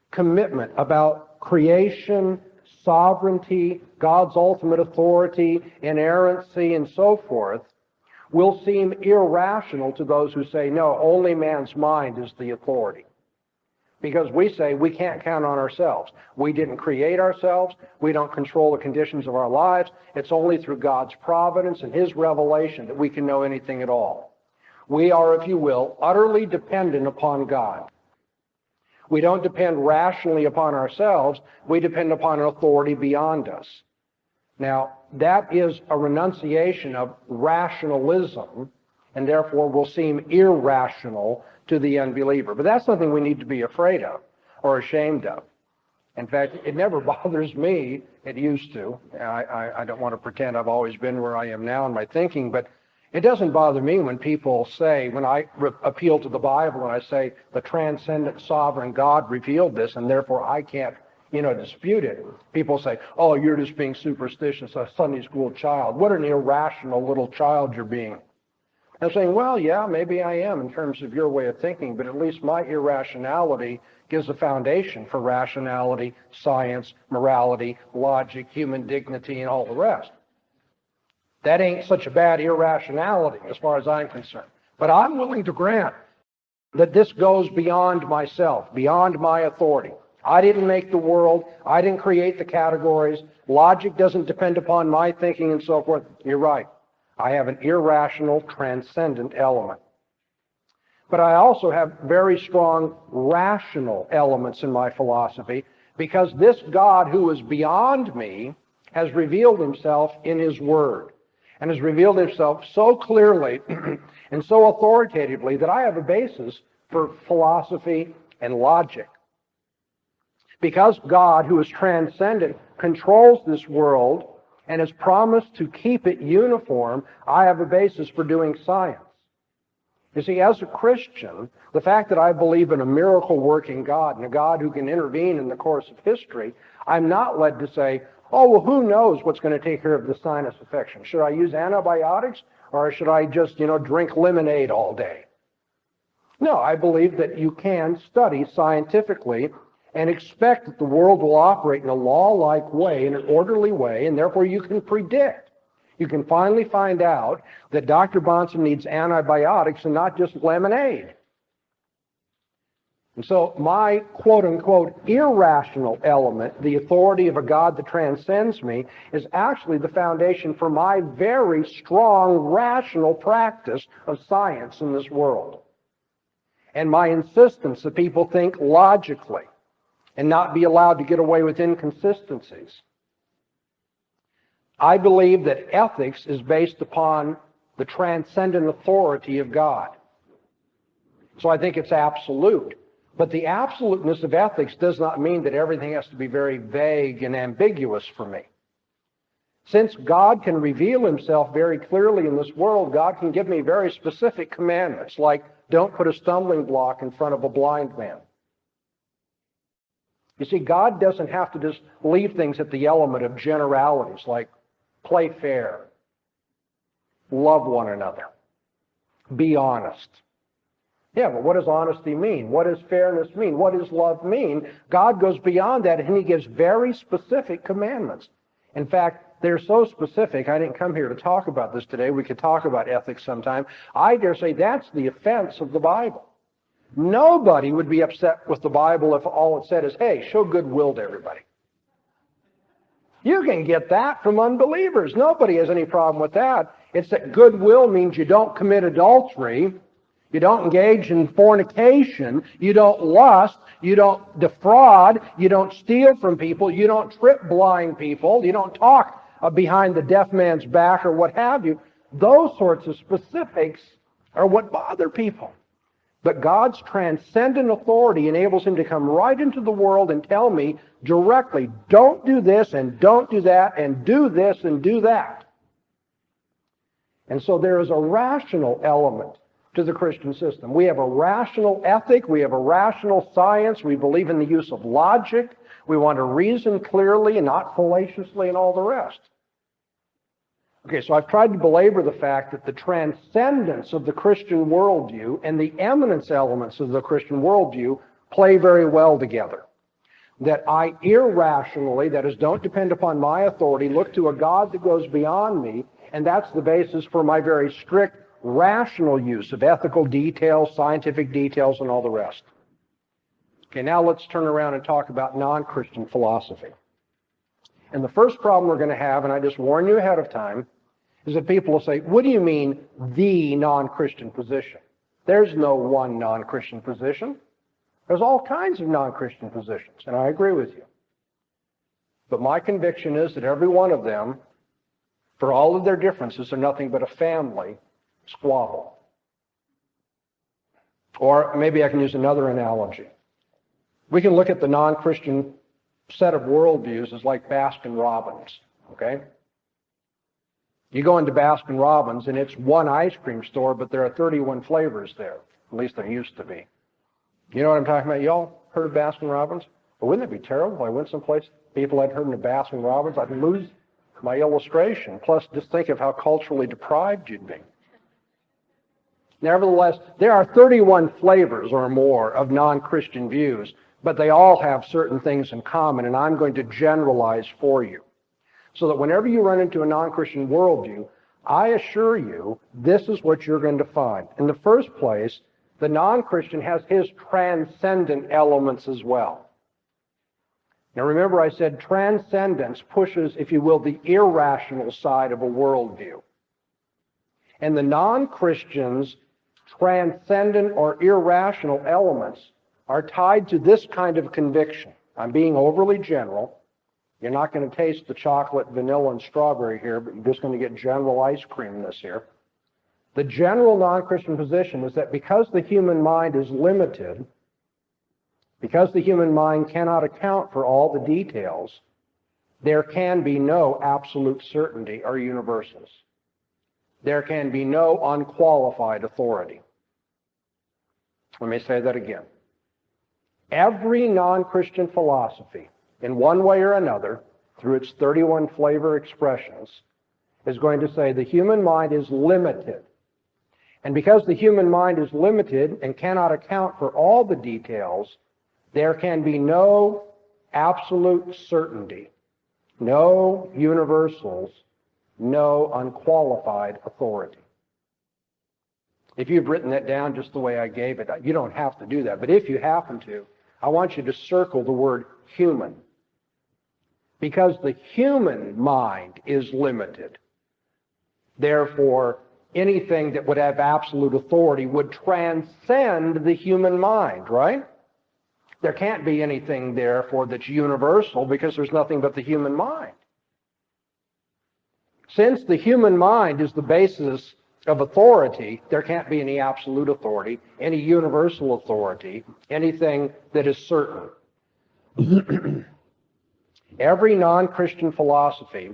commitment about creation, sovereignty, God's ultimate authority, inerrancy, and so forth, will seem irrational to those who say, no, only man's mind is the authority. Because we say we can't count on ourselves. We didn't create ourselves. We don't control the conditions of our lives. It's only through God's providence and His revelation that we can know anything at all. We are, if you will, utterly dependent upon God. We don't depend rationally upon ourselves. We depend upon an authority beyond us. Now, that is a renunciation of rationalism and therefore will seem irrational to the unbeliever. But that's something we need to be afraid of or ashamed of. In fact, it never bothers me. It used to. I don't want to pretend I've always been where I am now in my thinking, but it doesn't bother me when people say, when I appeal to the Bible and I say the transcendent sovereign God revealed this and therefore I can't, dispute it. People say, oh, you're just being superstitious, a Sunday school child. What an irrational little child you're being. I'm saying, well, yeah, maybe I am in terms of your way of thinking, but at least my irrationality gives a foundation for rationality, science, morality, logic, human dignity, and all the rest. That ain't such a bad irrationality as far as I'm concerned. But I'm willing to grant that this goes beyond myself, beyond my authority. I didn't make the world. I didn't create the categories. Logic doesn't depend upon my thinking and so forth. You're right. I have an irrational, transcendent element. But I also have very strong rational elements in my philosophy because this God who is beyond me has revealed himself in his word and has revealed himself so clearly and so authoritatively that I have a basis for philosophy and logic. Because God, who is transcendent, controls this world and has promised to keep it uniform, I have a basis for doing science. You see, as a Christian, the fact that I believe in a miracle-working God and a God who can intervene in the course of history, I'm not led to say, oh, well, who knows what's going to take care of the sinus infection? Should I use antibiotics or should I just, drink lemonade all day? No, I believe that you can study scientifically and expect that the world will operate in a law-like way, in an orderly way, and therefore you can predict. You can finally find out that Dr. Bahnsen needs antibiotics and not just lemonade. And so my quote-unquote irrational element, the authority of a God that transcends me, is actually the foundation for my very strong rational practice of science in this world. And my insistence that people think logically and not be allowed to get away with inconsistencies. I believe that ethics is based upon the transcendent authority of God. So I think it's absolute. But the absoluteness of ethics does not mean that everything has to be very vague and ambiguous for me. Since God can reveal himself very clearly in this world, God can give me very specific commandments, like don't put a stumbling block in front of a blind man. You see, God doesn't have to just leave things at the element of generalities, like play fair, love one another, be honest. Yeah, but what does honesty mean? What does fairness mean? What does love mean? God goes beyond that, and he gives very specific commandments. In fact, they're so specific, I didn't come here to talk about this today. We could talk about ethics sometime. I dare say that's the offense of the Bible. Nobody would be upset with the Bible if all it said is, hey, show goodwill to everybody. You can get that from unbelievers. Nobody has any problem with that. It's that goodwill means you don't commit adultery, you don't engage in fornication, you don't lust, you don't defraud, you don't steal from people, you don't trip blind people, you don't talk behind the deaf man's back or what have you. Those sorts of specifics are what bother people. But God's transcendent authority enables him to come right into the world and tell me directly, don't do this and don't do that and do this and do that. And so there is a rational element to the Christian system. We have a rational ethic. We have a rational science. We believe in the use of logic. We want to reason clearly and not fallaciously and all the rest. Okay, so I've tried to belabor the fact that the transcendence of the Christian worldview and the eminence elements of the Christian worldview play very well together. That I irrationally, that is, don't depend upon my authority, look to a God that goes beyond me, and that's the basis for my very strict rational use of ethical details, scientific details, and all the rest. Okay, now let's turn around and talk about non-Christian philosophy. And the first problem we're going to have, and I just warn you ahead of time, is that people will say, what do you mean, the non-Christian position? There's no one non-Christian position. There's all kinds of non-Christian positions, and I agree with you. But my conviction is that every one of them, for all of their differences, are nothing but a family squabble. Or maybe I can use another analogy. We can look at the non-Christian set of worldviews as like Baskin Robbins, okay? You go into Baskin Robbins and it's one ice cream store, but there are 31 flavors there. At least there used to be. You know what I'm talking about? Y'all heard of Baskin Robbins? Well, wouldn't it be terrible if I went someplace, people hadn't heard of Baskin Robbins? I'd lose my illustration. Plus, just think of how culturally deprived you'd be. Nevertheless, there are 31 flavors or more of non-Christian views, but they all have certain things in common, and I'm going to generalize for you. So that whenever you run into a non-Christian worldview, I assure you this is what you're going to find. In the first place, the non-Christian has his transcendent elements as well. Now remember I said transcendence pushes, if you will, the irrational side of a worldview. And the non-Christian's transcendent or irrational elements are tied to this kind of conviction. I'm being overly general. You're not going to taste the chocolate, vanilla, and strawberry here, but you're just going to get general ice cream in this here. The general non-Christian position is that because the human mind is limited, because the human mind cannot account for all the details, there can be no absolute certainty or universals. There can be no unqualified authority. Let me say that again. Every non-Christian philosophy, in one way or another, through its 31 flavor expressions, is going to say the human mind is limited. And because the human mind is limited and cannot account for all the details, there can be no absolute certainty, no universals, no unqualified authority. If you've written that down just the way I gave it, you don't have to do that. But if you happen to, I want you to circle the word human. Because the human mind is limited. Therefore, anything that would have absolute authority would transcend the human mind, right? There can't be anything, therefore, that's universal because there's nothing but the human mind. Since the human mind is the basis of authority, there can't be any absolute authority, any universal authority, anything that is certain. Every non-Christian philosophy,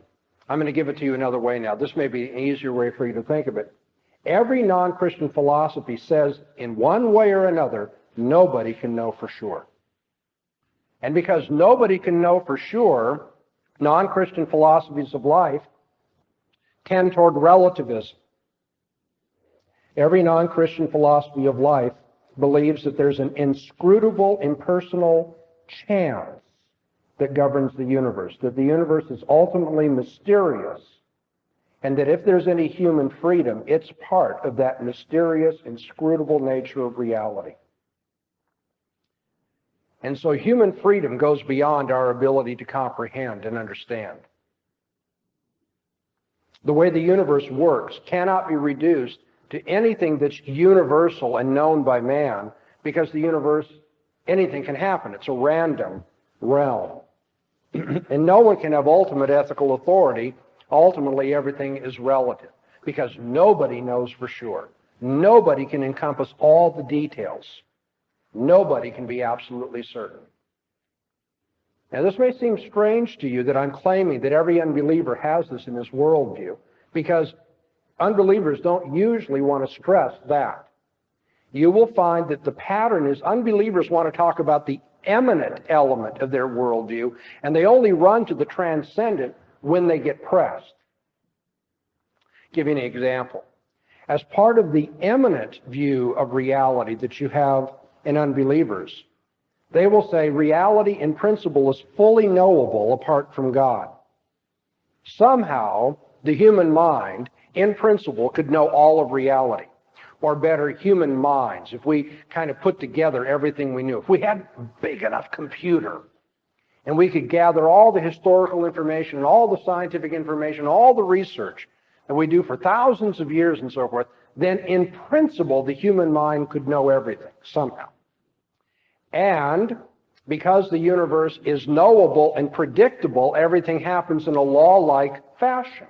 I'm going to give it to you another way now. This may be an easier way for you to think of it. Every non-Christian philosophy says, in one way or another, nobody can know for sure. And because nobody can know for sure, non-Christian philosophies of life tend toward relativism. Every non-Christian philosophy of life believes that there's an inscrutable, impersonal chance that governs the universe, that the universe is ultimately mysterious, and that if there's any human freedom, it's part of that mysterious, inscrutable nature of reality. And so human freedom goes beyond our ability to comprehend and understand. The way the universe works cannot be reduced to anything that's universal and known by man, because the universe, anything can happen. It's a random realm. And no one can have ultimate ethical authority. Ultimately, everything is relative, because nobody knows for sure. Nobody can encompass all the details. Nobody can be absolutely certain. Now, this may seem strange to you that I'm claiming that every unbeliever has this in his worldview, because unbelievers don't usually want to stress that. You will find that the pattern is unbelievers want to talk about the eminent element of their worldview, and they only run to the transcendent when they get pressed. Give you an example. As part of the eminent view of reality that you have in unbelievers, they will say reality in principle is fully knowable apart from God. Somehow, the human mind, in principle, could know all of reality. Or better, human minds, if we kind of put together everything we knew. If we had a big enough computer, and we could gather all the historical information, and all the scientific information, all the research that we do for thousands of years and so forth, then in principle, the human mind could know everything, somehow. And because the universe is knowable and predictable, everything happens in a law-like fashion.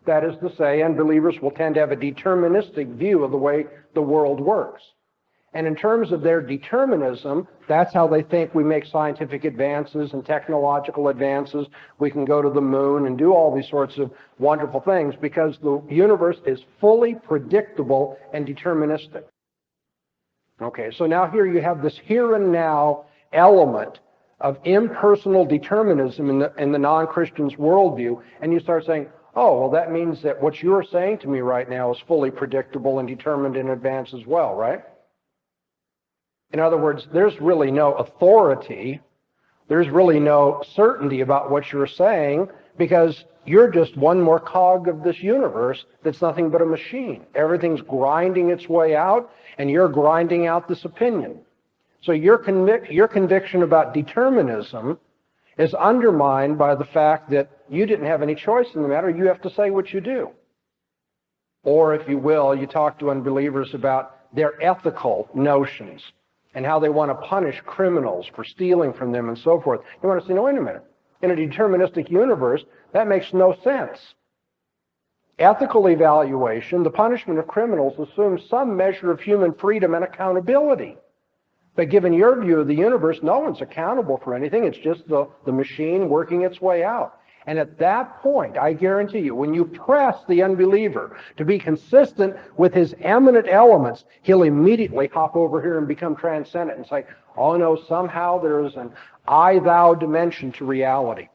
That is to say, unbelievers will tend to have a deterministic view of the way the world works. And in terms of their determinism, that's how they think we make scientific advances and technological advances. We can go to the moon and do all these sorts of wonderful things because the universe is fully predictable and deterministic. Okay, so now here you have this here and now element of impersonal determinism in the non-Christian's worldview, and you start saying, oh, well, that means that what you're saying to me right now is fully predictable and determined in advance as well, right? In other words, there's really no authority, there's really no certainty about what you're saying because you're just one more cog of this universe that's nothing but a machine. Everything's grinding its way out, and you're grinding out this opinion. So your conviction about determinism is undermined by the fact that you didn't have any choice in the matter. You have to say what you do. Or, if you will, you talk to unbelievers about their ethical notions and how they want to punish criminals for stealing from them and so forth. You want to say, no, wait a minute. In a deterministic universe, that makes no sense. Ethical evaluation, the punishment of criminals, assumes some measure of human freedom and accountability. But given your view of the universe, no one's accountable for anything. It's just the machine working its way out. And at that point, I guarantee you, when you press the unbeliever to be consistent with his eminent elements, he'll immediately hop over here and become transcendent and say, oh no, somehow there is an I-thou dimension to reality.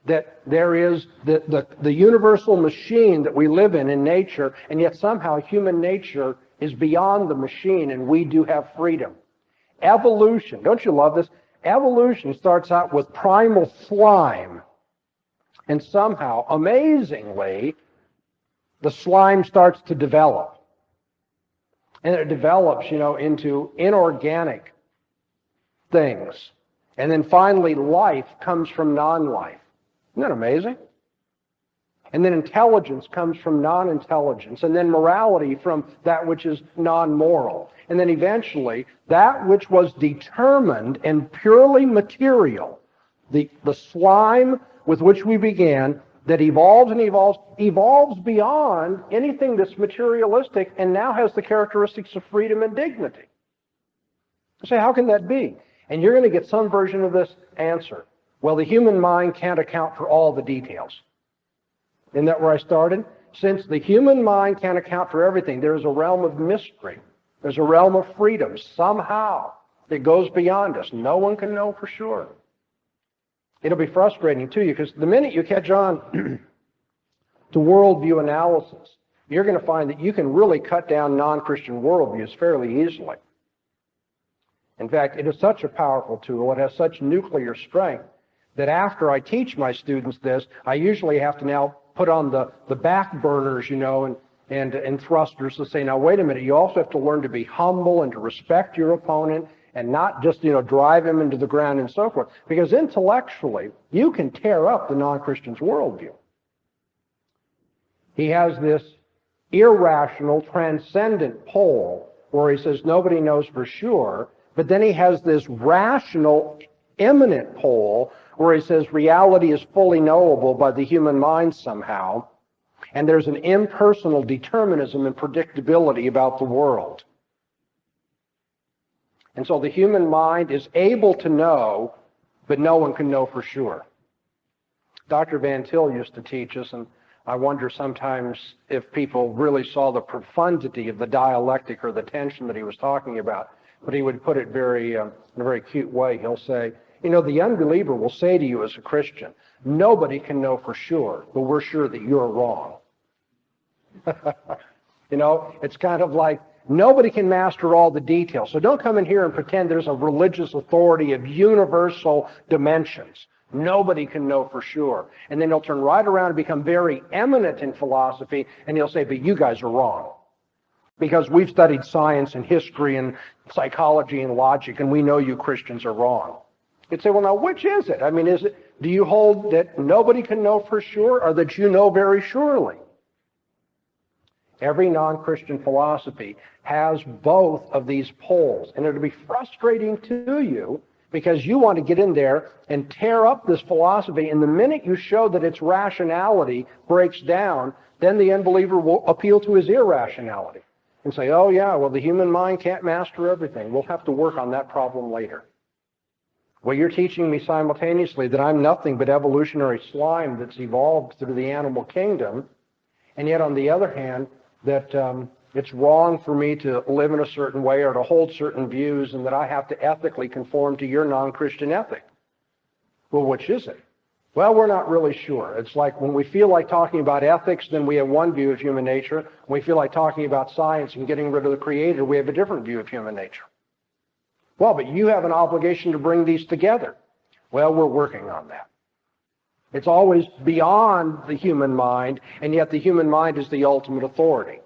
That there is the universal machine that we live in nature, and yet somehow human nature is beyond the machine and we do have freedom. Evolution, don't you love this? Evolution starts out with primal slime. And somehow, amazingly, the slime starts to develop. And it develops, into inorganic things. And then finally, life comes from non-life. Isn't that amazing? And then intelligence comes from non-intelligence. And then morality from that which is non-moral. And then eventually, that which was determined and purely material, the slime with which we began, that evolves and evolves beyond anything that's materialistic and now has the characteristics of freedom and dignity. You say, how can that be? And you're going to get some version of this answer. Well, the human mind can't account for all the details. Isn't that where I started? Since the human mind can't account for everything, there is a realm of mystery. There's a realm of freedom somehow that goes beyond us. No one can know for sure. It'll be frustrating to you because the minute you catch on to worldview analysis, you're going to find that you can really cut down non-Christian worldviews fairly easily. In fact, it is such a powerful tool, it has such nuclear strength, that after I teach my students this, I usually have to now put on the back burners, and thrusters to say, now wait a minute, you also have to learn to be humble and to respect your opponent and not just, drive him into the ground and so forth. Because intellectually, you can tear up the non-Christian's worldview. He has this irrational, transcendent pole where he says nobody knows for sure, but then he has this rational, immanent pole where he says reality is fully knowable by the human mind somehow, and there's an impersonal determinism and predictability about the world. And so the human mind is able to know, but no one can know for sure. Dr. Van Til used to teach us, and I wonder sometimes if people really saw the profundity of the dialectic or the tension that he was talking about. But he would put it in a very cute way. He'll say, the unbeliever will say to you as a Christian, nobody can know for sure, but we're sure that you're wrong. It's kind of like, nobody can master all the details. So don't come in here and pretend there's a religious authority of universal dimensions. Nobody can know for sure. And then he'll turn right around and become very eminent in philosophy, and he'll say, but you guys are wrong. Because we've studied science and history and psychology and logic, and we know you Christians are wrong. You'd say, well, now, which is it? Do you hold that nobody can know for sure, or that you know very surely? Every non-Christian philosophy has both of these poles, and it'll be frustrating to you because you want to get in there and tear up this philosophy, and the minute you show that its rationality breaks down, then the unbeliever will appeal to his irrationality. and say, oh yeah, well the human mind can't master everything. We'll have to work on that problem later. Well, you're teaching me simultaneously that I'm nothing but evolutionary slime that's evolved through the animal kingdom, and yet on the other hand, that it's wrong for me to live in a certain way or to hold certain views, and that I have to ethically conform to your non-Christian ethic. Well, which is it? Well, we're not really sure. It's like when we feel like talking about ethics, then we have one view of human nature. When we feel like talking about science and getting rid of the Creator, we have a different view of human nature. Well, but you have an obligation to bring these together. Well, we're working on that. It's always beyond the human mind, and yet the human mind is the ultimate authority.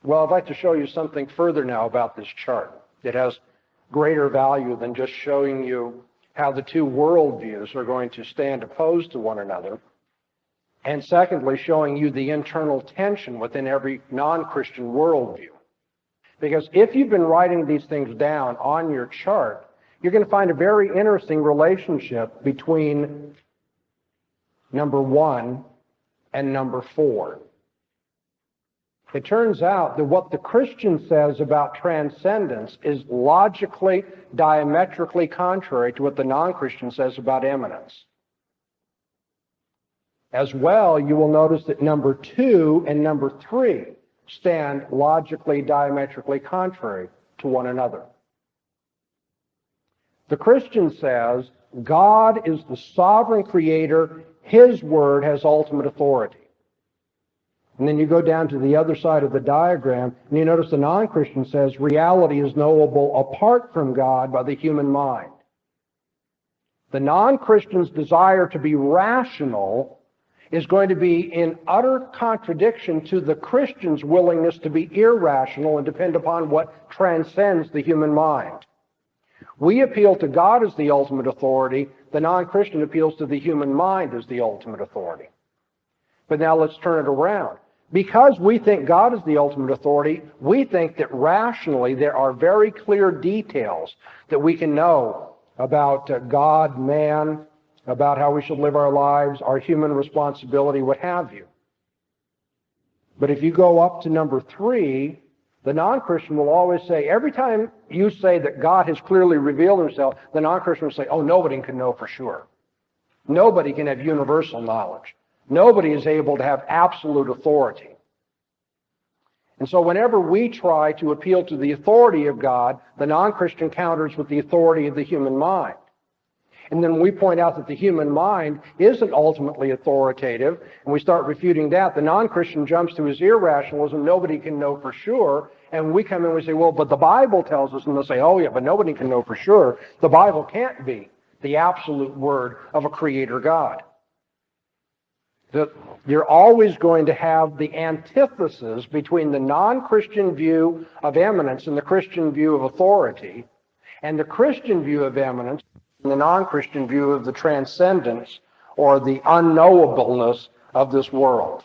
Well, I'd like to show you something further now about this chart. It has greater value than just showing you how the two worldviews are going to stand opposed to one another, and secondly, showing you the internal tension within every non-Christian worldview. Because if you've been writing these things down on your chart, you're going to find a very interesting relationship between number 1 and number 4. It turns out that what the Christian says about transcendence is logically, diametrically contrary to what the non-Christian says about immanence. As well, you will notice that number 2 and number 3 stand logically, diametrically contrary to one another. The Christian says God is the sovereign creator. His word has ultimate authority. And then you go down to the other side of the diagram, and you notice the non-Christian says reality is knowable apart from God by the human mind. The non-Christian's desire to be rational is going to be in utter contradiction to the Christian's willingness to be irrational and depend upon what transcends the human mind. We appeal to God as the ultimate authority. The non-Christian appeals to the human mind as the ultimate authority. But now let's turn it around. Because we think God is the ultimate authority, we think that rationally there are very clear details that we can know about God, man, about how we should live our lives, our human responsibility, what have you. But if you go up to number 3, the non-Christian will always say, every time you say that God has clearly revealed himself, the non-Christian will say, oh, nobody can know for sure. Nobody can have universal knowledge. Nobody is able to have absolute authority. And so whenever we try to appeal to the authority of God, the non-Christian counters with the authority of the human mind. And then we point out that the human mind isn't ultimately authoritative, and we start refuting that. The non-Christian jumps to his irrationalism, nobody can know for sure, and we come in and we say, well, but the Bible tells us, and they'll say, oh yeah, but nobody can know for sure. The Bible can't be the absolute word of a creator God. That you're always going to have the antithesis between the non-Christian view of eminence and the Christian view of authority, and the Christian view of eminence and the non-Christian view of the transcendence or the unknowableness of this world.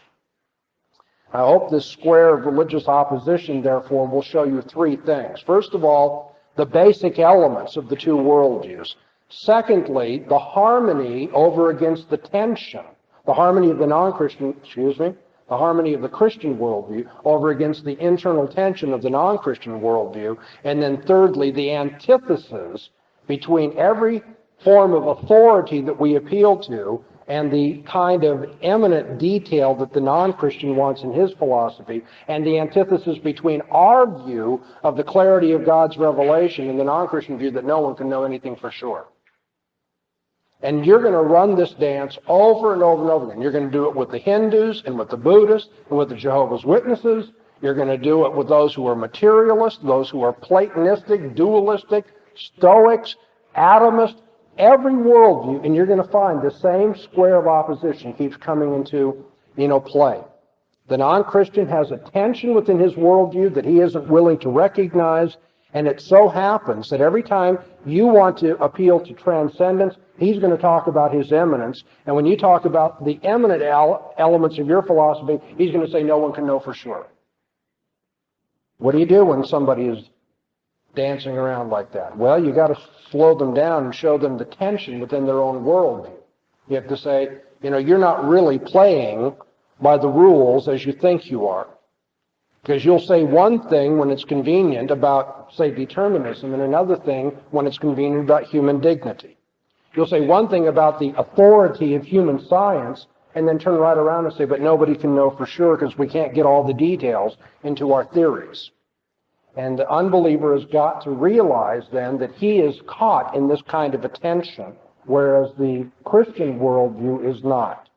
I hope this square of religious opposition, therefore, will show you 3 things. First of all, the basic elements of the two worldviews. Secondly, the harmony over against the tension. The harmony of the the harmony of the Christian worldview over against the internal tension of the non-Christian worldview. And then thirdly, the antithesis between every form of authority that we appeal to and the kind of eminent detail that the non-Christian wants in his philosophy, and the antithesis between our view of the clarity of God's revelation and the non-Christian view that no one can know anything for sure. And you're going to run this dance over and over and over again. You're going to do it with the Hindus and with the Buddhists and with the Jehovah's Witnesses. You're going to do it with those who are materialists, those who are Platonistic, dualistic, Stoics, atomists, every worldview, and you're going to find the same square of opposition keeps coming into, play. The non-Christian has a tension within his worldview that he isn't willing to recognize, and it so happens that every time you want to appeal to transcendence, he's going to talk about his eminence, and when you talk about the eminent elements of your philosophy, he's going to say no one can know for sure. What do you do when somebody is dancing around like that? Well, you got to slow them down and show them the tension within their own worldview. You have to say, you're not really playing by the rules as you think you are. Because you'll say one thing when it's convenient about, say, determinism, and another thing when it's convenient about human dignity. You'll say one thing about the authority of human science, and then turn right around and say, but nobody can know for sure because we can't get all the details into our theories. And the unbeliever has got to realize then that he is caught in this kind of a tension, whereas the Christian worldview is not.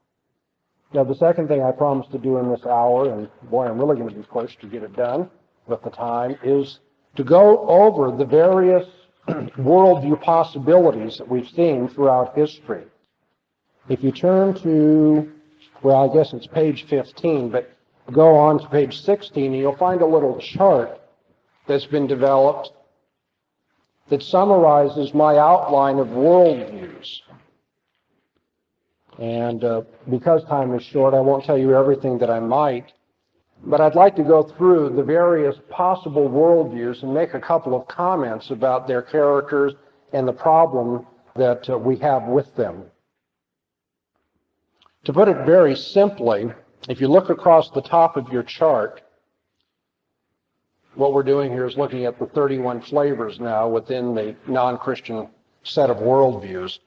Now, the second thing I promised to do in this hour, and boy, I'm really going to be pushed to get it done with the time, is to go over the various worldview possibilities that we've seen throughout history. If you turn to, well, I guess it's page 15, but go on to page 16, and you'll find a little chart that's been developed that summarizes my outline of worldviews. And because time is short, I won't tell you everything that I might, but I'd like to go through the various possible worldviews and make a couple of comments about their characters and the problem that we have with them. To put it very simply, if you look across the top of your chart, what we're doing here is looking at the 31 flavors now within the non-Christian set of worldviews.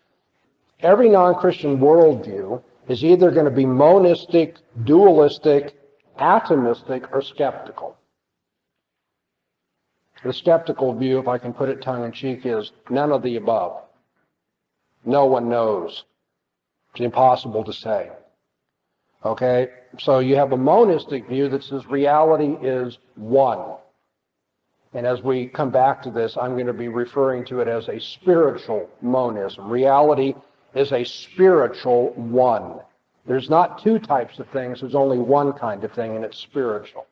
Every non-Christian worldview is either going to be monistic, dualistic, atomistic, or skeptical. The skeptical view, if I can put it tongue-in-cheek, is none of the above. No one knows. It's impossible to say. Okay? So you have a monistic view that says reality is one. And as we come back to this, I'm going to be referring to it as a spiritual monism. Reality is a spiritual one. There's not two types of things, there's only one kind of thing, and it's spiritual.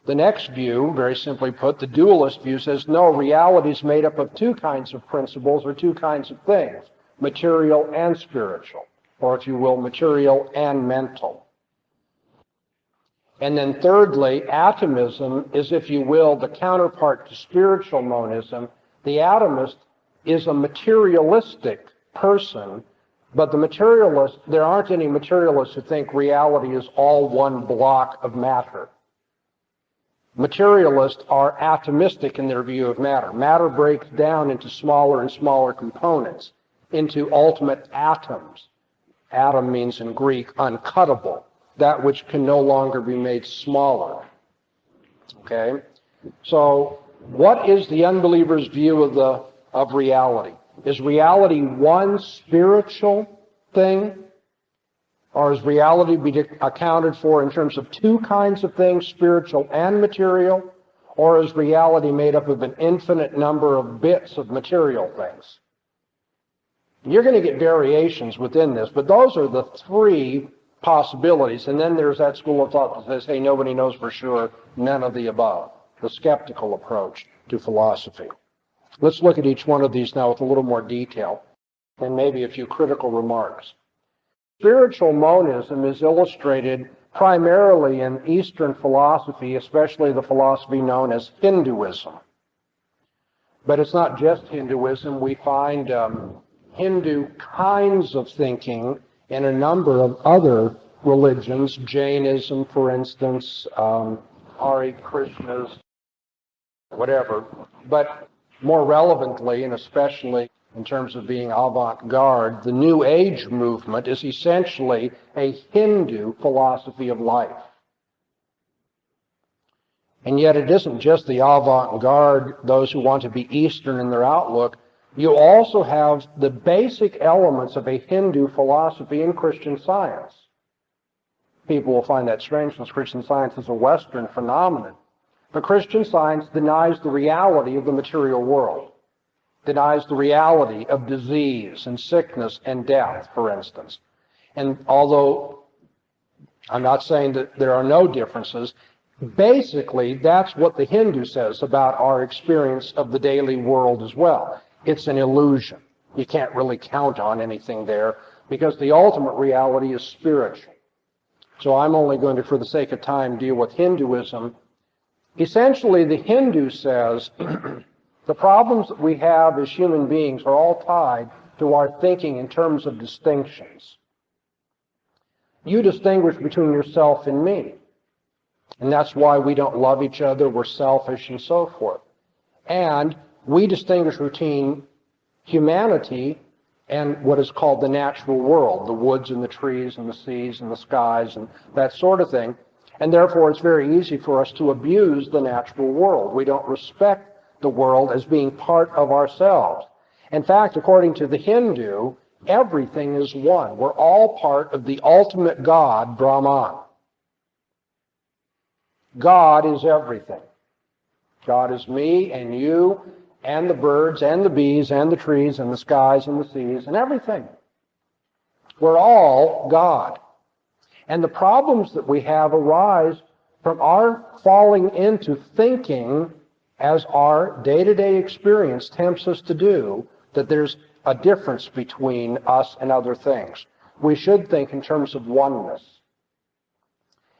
The next view, very simply put, the dualist view says, no, reality is made up of two kinds of principles or two kinds of things, material and spiritual, or if you will, material and mental. And then thirdly, atomism is, if you will, the counterpart to spiritual monism. The atomist is a materialistic person, but the materialist, there aren't any materialists who think reality is all one block of matter. Materialists are atomistic in their view of matter. Matter breaks down into smaller and smaller components, into ultimate atoms. Atom means in Greek uncuttable, that which can no longer be made smaller. Okay? So what is the unbeliever's view of reality? Is reality one spiritual thing? Or is reality be accounted for in terms of two kinds of things, spiritual and material? Or is reality made up of an infinite number of bits of material things? You're going to get variations within this, but those are the three possibilities. And then there's that school of thought that says, hey, nobody knows for sure, none of the above. The skeptical approach to philosophy. Let's look at each one of these now with a little more detail and maybe a few critical remarks. Spiritual monism is illustrated primarily in Eastern philosophy, especially the philosophy known as Hinduism. But it's not just Hinduism. We find Hindu kinds of thinking in a number of other religions, Jainism, for instance, Hare Krishnas, whatever. But more relevantly, and especially in terms of being avant-garde, the New Age movement is essentially a Hindu philosophy of life. And yet it isn't just the avant-garde, those who want to be Eastern in their outlook. You also have the basic elements of a Hindu philosophy in Christian Science. People will find that strange since Christian Science is a Western phenomenon. But Christian Science denies the reality of the material world, denies the reality of disease and sickness and death, for instance. And although I'm not saying that there are no differences, basically that's what the Hindu says about our experience of the daily world as well. It's an illusion. You can't really count on anything there because the ultimate reality is spiritual. So I'm only going to, for the sake of time, deal with Hinduism. Essentially, the Hindu says the problems that we have as human beings are all tied to our thinking in terms of distinctions. You distinguish between yourself and me. And that's why we don't love each other, we're selfish, and so forth. And we distinguish routine humanity and what is called the natural world, the woods and the trees and the seas and the skies and that sort of thing. And therefore, it's very easy for us to abuse the natural world. We don't respect the world as being part of ourselves. In fact, according to the Hindu, everything is one. We're all part of the ultimate God, Brahman. God is everything. God is me and you and the birds and the bees and the trees and the skies and the seas and everything. We're all God. And the problems that we have arise from our falling into thinking, as our day-to-day experience tempts us to do, that there's a difference between us and other things. We should think in terms of oneness.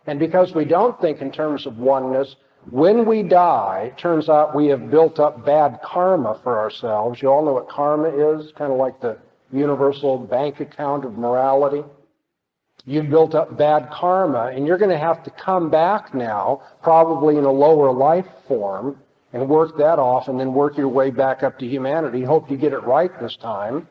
And because we don't think in terms of oneness, when we die, it turns out we have built up bad karma for ourselves. You all know what karma is, kind of like the universal bank account of morality. You've built up bad karma, and you're going to have to come back now, probably in a lower life form, and work that off, and then work your way back up to humanity. Hope you get it right this time.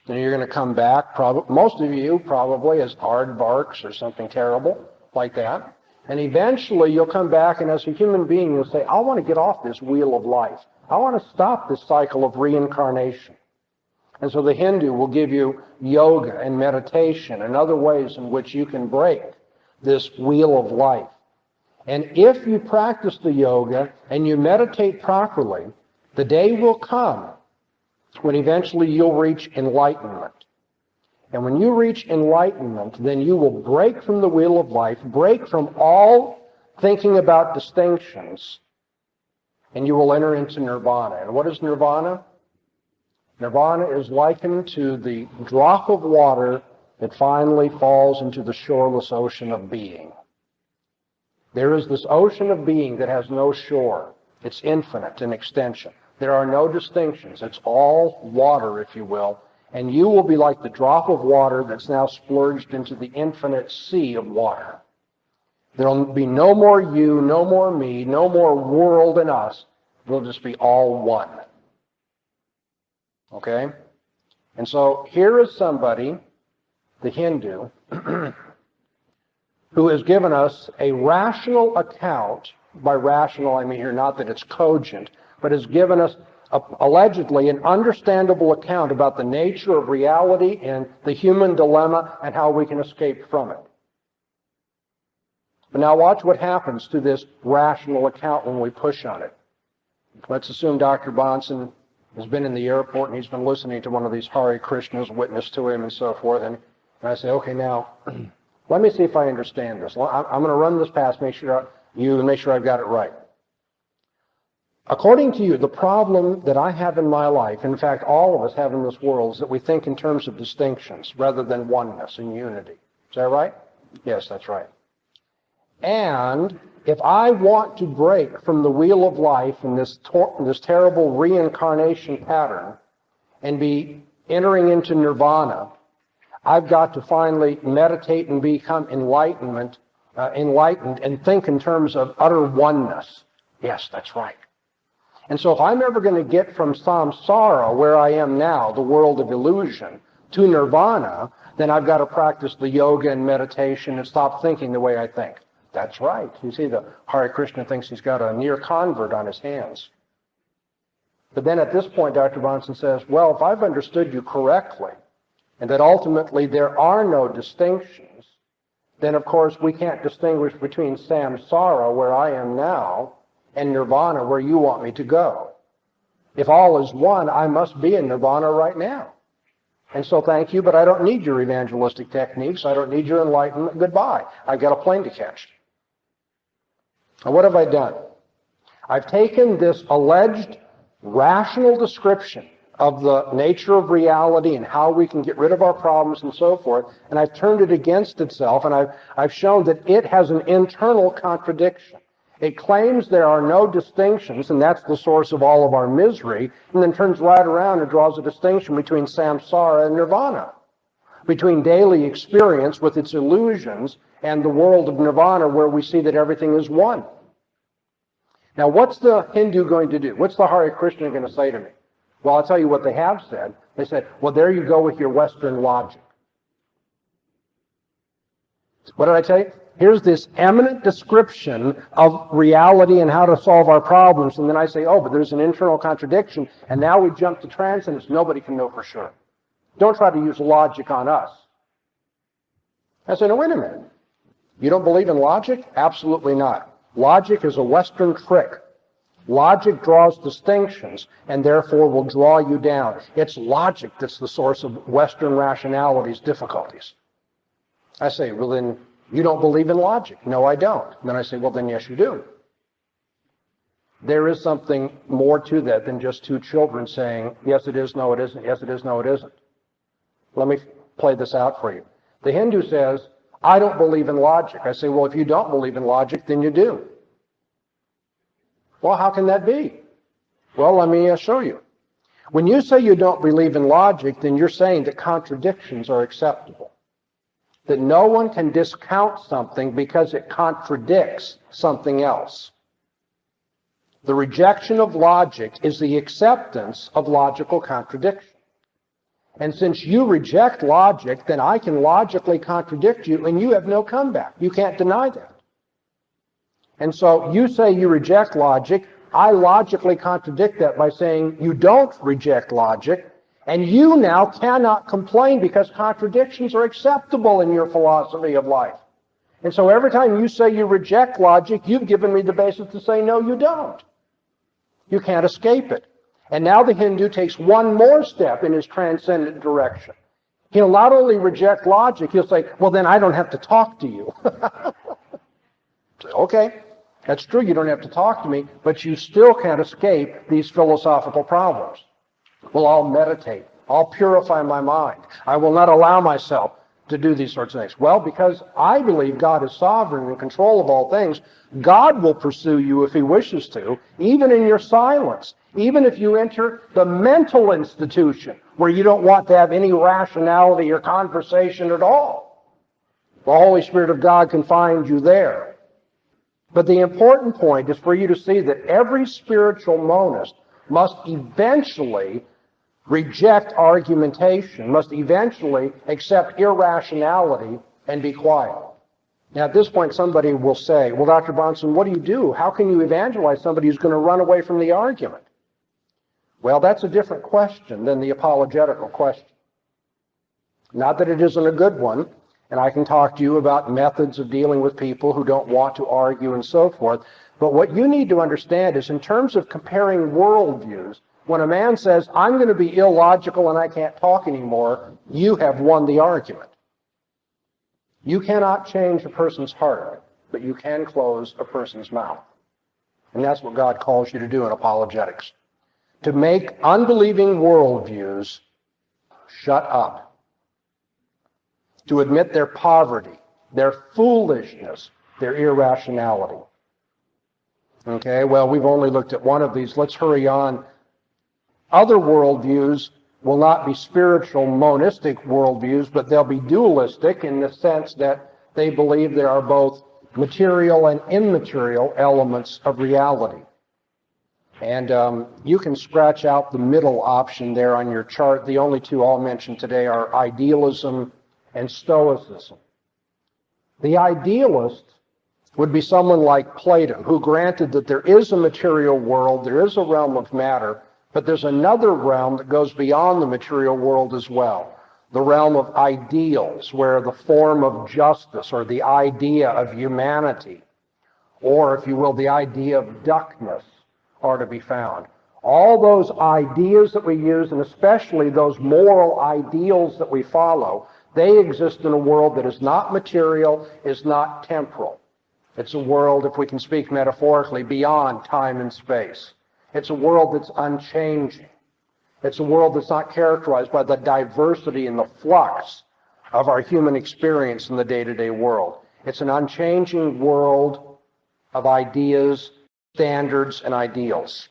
And you're going to come back, most of you probably, as aardvarks or something terrible like that. And eventually you'll come back, and as a human being, you'll say, I want to get off this wheel of life. I want to stop this cycle of reincarnation. And so the Hindu will give you yoga and meditation and other ways in which you can break this wheel of life. And if you practice the yoga and you meditate properly, the day will come when eventually you'll reach enlightenment. And when you reach enlightenment, then you will break from the wheel of life, break from all thinking about distinctions, and you will enter into nirvana. And what is nirvana? Nirvana is likened to the drop of water that finally falls into the shoreless ocean of being. There is this ocean of being that has no shore. It's infinite in extension. There are no distinctions. It's all water, if you will. And you will be like the drop of water that's now splurged into the infinite sea of water. There will be no more you, no more me, no more world in us. We'll just be all one. Okay? And so here is somebody, the Hindu, who has given us a rational account. By rational, I mean here not that it's cogent, but has given us allegedly an understandable account about the nature of reality and the human dilemma and how we can escape from it. But now watch what happens to this rational account when we push on it. Let's assume Dr. Bahnsen has been in the airport and he's been listening to one of these Hare Krishnas witness to him and so forth, and I say, okay, now let me see if I understand this. I'm going to run this past, make sure I've got it right. According to you, the problem that I have in my life, in fact, all of us have in this world, is that we think in terms of distinctions rather than oneness and unity. Is that right? Yes, that's right. And if I want to break from the wheel of life and this terrible reincarnation pattern and be entering into nirvana, I've got to finally meditate and become enlightened and think in terms of utter oneness. Yes, that's right. And so if I'm ever going to get from samsara, where I am now, the world of illusion, to nirvana, then I've got to practice the yoga and meditation and stop thinking the way I think. That's right. You see, the Hare Krishna thinks he's got a near convert on his hands. But then at this point, Dr. Bahnsen says, well, if I've understood you correctly, and that ultimately there are no distinctions, then of course we can't distinguish between samsara, where I am now, and nirvana, where you want me to go. If all is one, I must be in nirvana right now. And so thank you, but I don't need your evangelistic techniques. I don't need your enlightenment. Goodbye. I've got a plane to catch. Now, what have I done? I've taken this alleged rational description of the nature of reality and how we can get rid of our problems and so forth, and I've turned it against itself, and I've shown that it has an internal contradiction. It claims there are no distinctions, and that's the source of all of our misery, and then turns right around and draws a distinction between samsara and nirvana, between daily experience with its illusions and the world of nirvana where we see that everything is one. Now, what's the Hindu going to do? What's the Hare Krishna going to say to me? Well, I'll tell you what they have said. They said, well, there you go with your Western logic. What did I tell you? Here's this eminent description of reality and how to solve our problems. And then I say, oh, but there's an internal contradiction. And now we jump to transcendence. Nobody can know for sure. Don't try to use logic on us. I say, no, wait a minute. You don't believe in logic? Absolutely not. Logic is a Western trick. Logic draws distinctions and therefore will draw you down. It's logic that's the source of Western rationality's difficulties. I say, well, then you don't believe in logic. No, I don't. And then I say, well, then yes, you do. There is something more to that than just two children saying, yes, it is, no, it isn't, yes, it is, no, it isn't. Let me play this out for you. The Hindu says, I don't believe in logic. I say, well, if you don't believe in logic, then you do. Well, how can that be? Well, let me show you. When you say you don't believe in logic, then you're saying that contradictions are acceptable. That no one can discount something because it contradicts something else. The rejection of logic is the acceptance of logical contradiction. And since you reject logic, then I can logically contradict you, and you have no comeback. You can't deny that. And so you say you reject logic. I logically contradict that by saying you don't reject logic, and you now cannot complain because contradictions are acceptable in your philosophy of life. And so every time you say you reject logic, you've given me the basis to say, no, you don't. You can't escape it. And now the Hindu takes one more step in his transcendent direction. He'll not only reject logic, he'll say, well, then I don't have to talk to you. Say, okay, that's true, you don't have to talk to me, but you still can't escape these philosophical problems. Well, I'll meditate. I'll purify my mind. I will not allow myself to do these sorts of things. Well, because I believe God is sovereign and in control of all things, God will pursue you if he wishes to, even in your silence. Even if you enter the mental institution where you don't want to have any rationality or conversation at all, the Holy Spirit of God can find you there. But the important point is for you to see that every spiritual monist must eventually reject argumentation, must eventually accept irrationality and be quiet. Now, at this point, somebody will say, well, Dr. Bahnsen, what do you do? How can you evangelize somebody who's going to run away from the argument? Well, that's a different question than the apologetical question. Not that it isn't a good one, and I can talk to you about methods of dealing with people who don't want to argue and so forth, but what you need to understand is in terms of comparing worldviews, when a man says, I'm going to be illogical and I can't talk anymore, you have won the argument. You cannot change a person's heart, but you can close a person's mouth. And that's what God calls you to do in apologetics. To make unbelieving worldviews shut up. To admit their poverty, their foolishness, their irrationality. Okay, well, we've only looked at one of these. Let's hurry on. Other worldviews will not be spiritual monistic worldviews, but they'll be dualistic in the sense that they believe there are both material and immaterial elements of reality. And you can scratch out the middle option there on your chart. The only two I'll mention today are idealism and stoicism. The idealist would be someone like Plato, who granted that there is a material world, there is a realm of matter, but there's another realm that goes beyond the material world as well. The realm of ideals, where the form of justice or the idea of humanity, or if you will, the idea of duckness are to be found. All those ideas that we use, and especially those moral ideals that we follow, they exist in a world that is not material, is not temporal. It's a world, if we can speak metaphorically, beyond time and space. It's a world that's unchanging. It's a world that's not characterized by the diversity and the flux of our human experience in the day-to-day world. It's an unchanging world of ideas, standards, and ideals.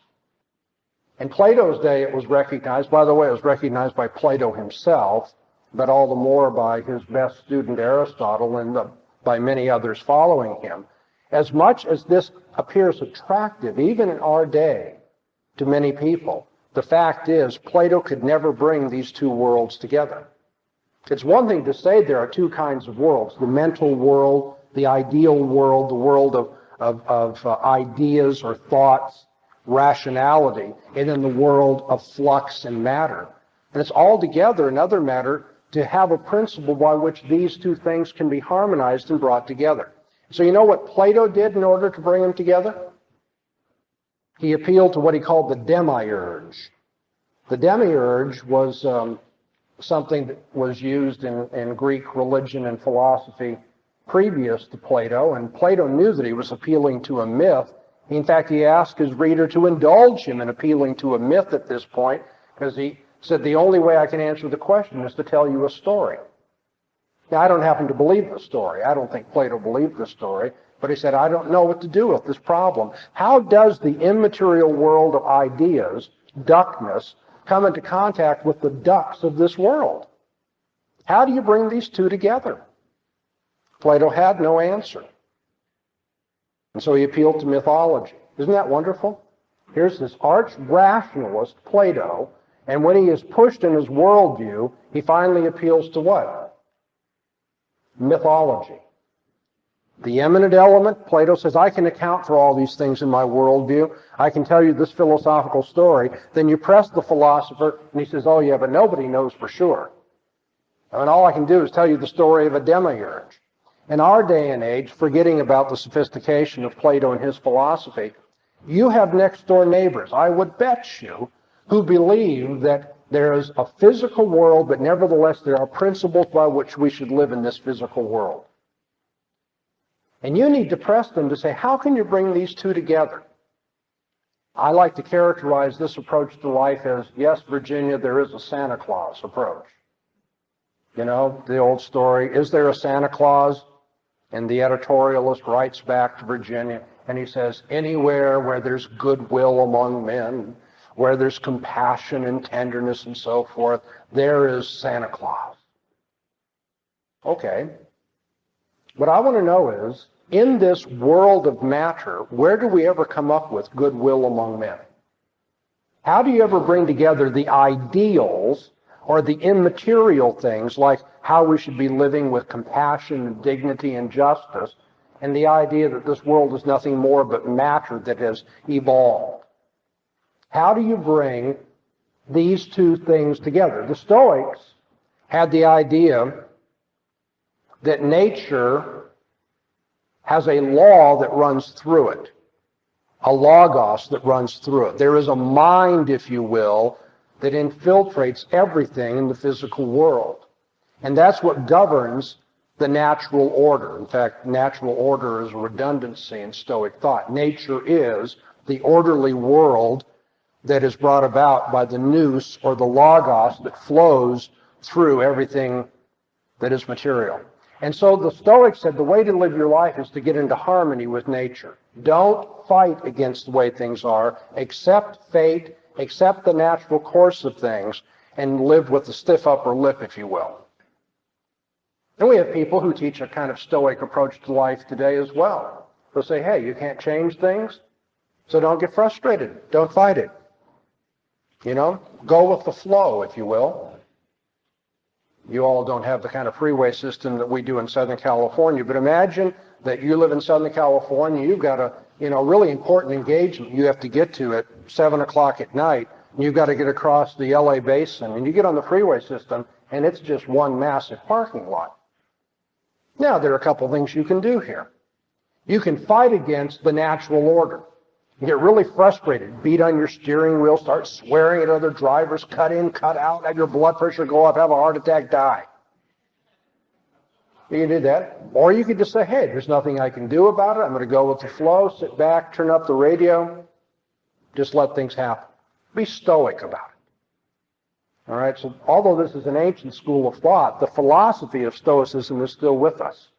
In Plato's day, it was recognized, by the way, it was recognized by Plato himself, but all the more by his best student Aristotle, and the by many others following him. As much as this appears attractive, even in our day, to many people, the fact is Plato could never bring these two worlds together. It's one thing to say there are two kinds of worlds, the mental world, the ideal world, the world of ideas or thoughts, rationality, and then the world of flux and matter. And it's altogether another matter to have a principle by which these two things can be harmonized and brought together. So you know what Plato did in order to bring them together? He appealed to what he called the demiurge. The demiurge was something that was used in Greek religion and philosophy previous to Plato, and Plato knew that he was appealing to a myth. In fact, he asked his reader to indulge him in appealing to a myth at this point, because he said, the only way I can answer the question is to tell you a story. Now, I don't happen to believe the story. I don't think Plato believed the story, but he said, I don't know what to do with this problem. How does the immaterial world of ideas, duckness, come into contact with the ducks of this world? How do you bring these two together? Plato had no answer. And so he appealed to mythology. Isn't that wonderful? Here's this arch-rationalist, Plato, and when he is pushed in his worldview, he finally appeals to what? Mythology. The eminent element, Plato says, I can account for all these things in my worldview. I can tell you this philosophical story. Then you press the philosopher, and he says, oh yeah, but nobody knows for sure. And all I can do is tell you the story of a demiurge. In our day and age, forgetting about the sophistication of Plato and his philosophy, you have next-door neighbors, I would bet you, who believe that there is a physical world, but nevertheless there are principles by which we should live in this physical world. And you need to press them to say, how can you bring these two together? I like to characterize this approach to life as, yes, Virginia, there is a Santa Claus approach. You know, the old story, is there a Santa Claus? And the editorialist writes back to Virginia, and he says, anywhere where there's goodwill among men, where there's compassion and tenderness and so forth, there is Santa Claus. Okay. What I want to know is, in this world of matter, where do we ever come up with goodwill among men? How do you ever bring together the ideals or the immaterial things like how we should be living with compassion and dignity and justice, and the idea that this world is nothing more but matter that has evolved? How do you bring these two things together? The Stoics had the idea that nature has a law that runs through it, a logos that runs through it. There is a mind, if you will, that infiltrates everything in the physical world. And that's what governs the natural order. In fact, natural order is a redundancy in Stoic thought. Nature is the orderly world that is brought about by the nous, or the logos, that flows through everything that is material. And so the Stoics said the way to live your life is to get into harmony with nature. Don't fight against the way things are. Accept fate, accept the natural course of things, and live with the stiff upper lip, if you will. And we have people who teach a kind of Stoic approach to life today as well. They'll say, hey, you can't change things, so don't get frustrated. Don't fight it. You know, go with the flow, if you will. You all don't have the kind of freeway system that we do in Southern California, but imagine that you live in Southern California, you've got a really important engagement you have to get to at 7 o'clock at night, and you've got to get across the LA basin, and you get on the freeway system, and it's just one massive parking lot. Now, there are a couple things you can do here. You can fight against the natural order. You get really frustrated, beat on your steering wheel, start swearing at other drivers, cut in, cut out, have your blood pressure go up, have a heart attack, die. You can do that. Or you could just say, hey, there's nothing I can do about it. I'm going to go with the flow, sit back, turn up the radio, just let things happen. Be stoic about it. All right, so although this is an ancient school of thought, the philosophy of Stoicism is still with us.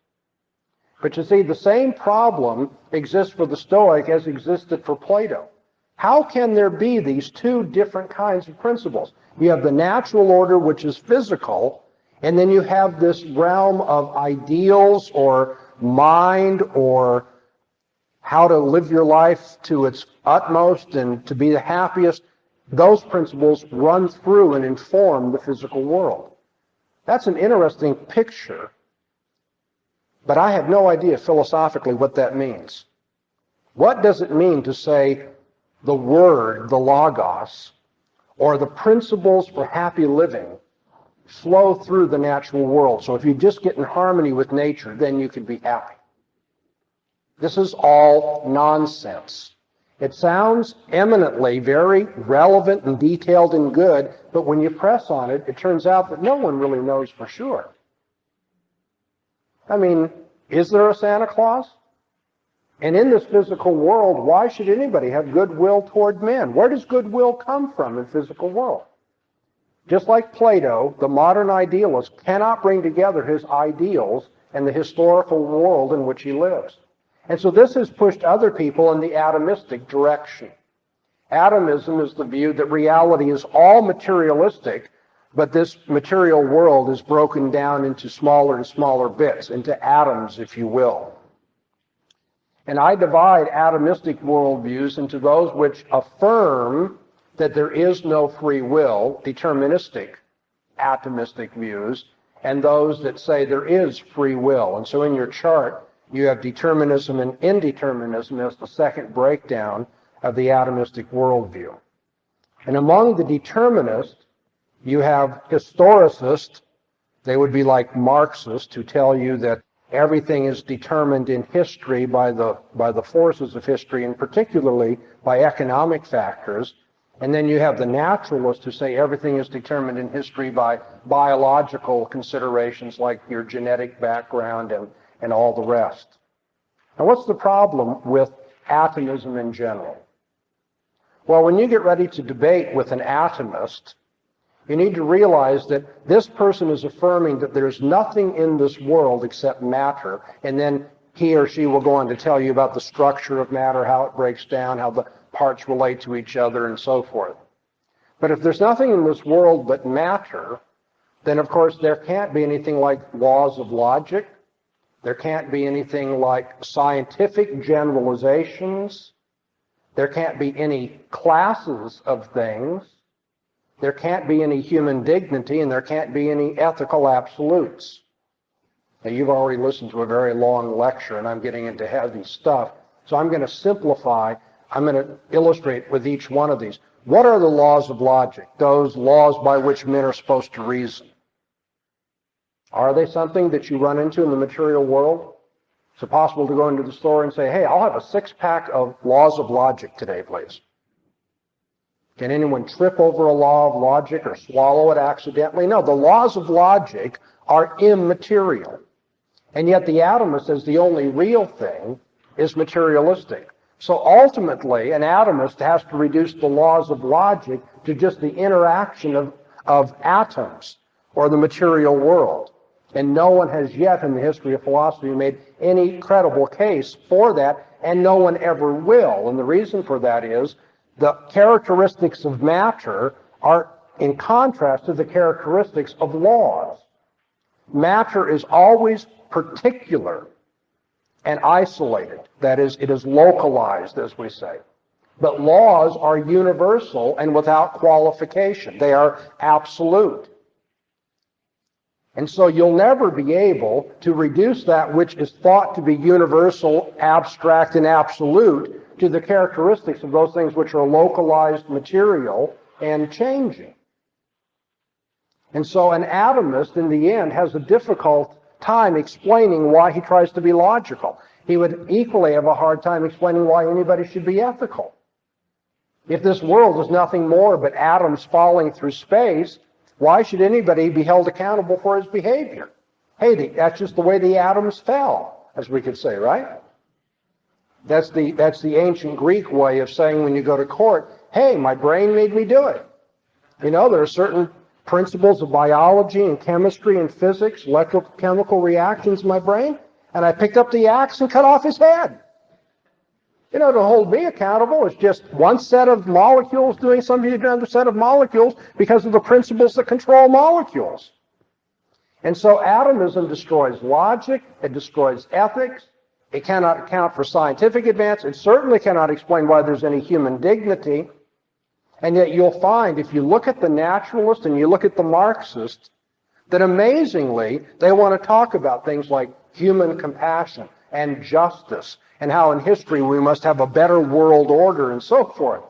But you see, the same problem exists for the Stoic as existed for Plato. How can there be these two different kinds of principles? You have the natural order, which is physical, and then you have this realm of ideals or mind or how to live your life to its utmost and to be the happiest, those principles run through and inform the physical world. That's an interesting picture, but I have no idea philosophically what that means. What does it mean to say the word, the logos, or the principles for happy living flow through the natural world? So if you just get in harmony with nature, then you can be happy. This is all nonsense. It sounds eminently very relevant and detailed and good, but when you press on it, it turns out that no one really knows for sure. I mean, is there a Santa Claus? And in this physical world, why should anybody have goodwill toward men? Where does goodwill come from in the physical world? Just like Plato, the modern idealist cannot bring together his ideals and the historical world in which he lives. And so this has pushed other people in the atomistic direction. Atomism is the view that reality is all materialistic, but this material world is broken down into smaller and smaller bits, into atoms, if you will. And I divide atomistic worldviews into those which affirm that there is no free will, deterministic atomistic views, and those that say there is free will. And so in your chart, you have determinism and indeterminism as the second breakdown of the atomistic worldview. And among the determinists, you have historicists. They would be like Marxists, who tell you that everything is determined in history by the forces of history, and particularly by economic factors. And then you have the naturalists who say everything is determined in history by biological considerations like your genetic background and all the rest. Now, what's the problem with atomism in general? Well, when you get ready to debate with an atomist, you need to realize that this person is affirming that there's nothing in this world except matter, and then he or she will go on to tell you about the structure of matter, how it breaks down, how the parts relate to each other, and so forth. But if there's nothing in this world but matter, then of course there can't be anything like laws of logic. There can't be anything like scientific generalizations. There can't be any classes of things. There can't be any human dignity, and there can't be any ethical absolutes. Now, you've already listened to a very long lecture, and I'm getting into heavy stuff. So I'm going to simplify. I'm going to illustrate with each one of these. What are the laws of logic? Those laws by which men are supposed to reason. Are they something that you run into in the material world? Is it possible to go into the store and say, hey, I'll have a 6-pack of laws of logic today, please? Can anyone trip over a law of logic or swallow it accidentally? No, the laws of logic are immaterial. And yet the atomist says the only real thing is materialistic. So ultimately, an atomist has to reduce the laws of logic to just the interaction of atoms or the material world. And no one has yet in the history of philosophy made any credible case for that, and no one ever will. And the reason for that is the characteristics of matter are in contrast to the characteristics of laws. Matter is always particular and isolated. That is, it is localized, as we say. But laws are universal and without qualification. They are absolute. And so you'll never be able to reduce that which is thought to be universal, abstract, and absolute to the characteristics of those things which are localized, material, and changing. And so an atomist, in the end, has a difficult time explaining why he tries to be logical. He would equally have a hard time explaining why anybody should be ethical. If this world is nothing more but atoms falling through space, why should anybody be held accountable for his behavior? Hey, that's just the way the atoms fell, as we could say, right? That's the ancient Greek way of saying when you go to court, hey, my brain made me do it. You know, there are certain principles of biology and chemistry and physics, electrochemical reactions in my brain, and I picked up the axe and cut off his head. You know, to hold me accountable is just one set of molecules doing something to another set of molecules because of the principles that control molecules. And so atomism destroys logic, it destroys ethics, it cannot account for scientific advance, it certainly cannot explain why there's any human dignity. And yet you'll find, if you look at the naturalist and you look at the Marxist, that amazingly, they want to talk about things like human compassion and justice, and how in history we must have a better world order and so forth.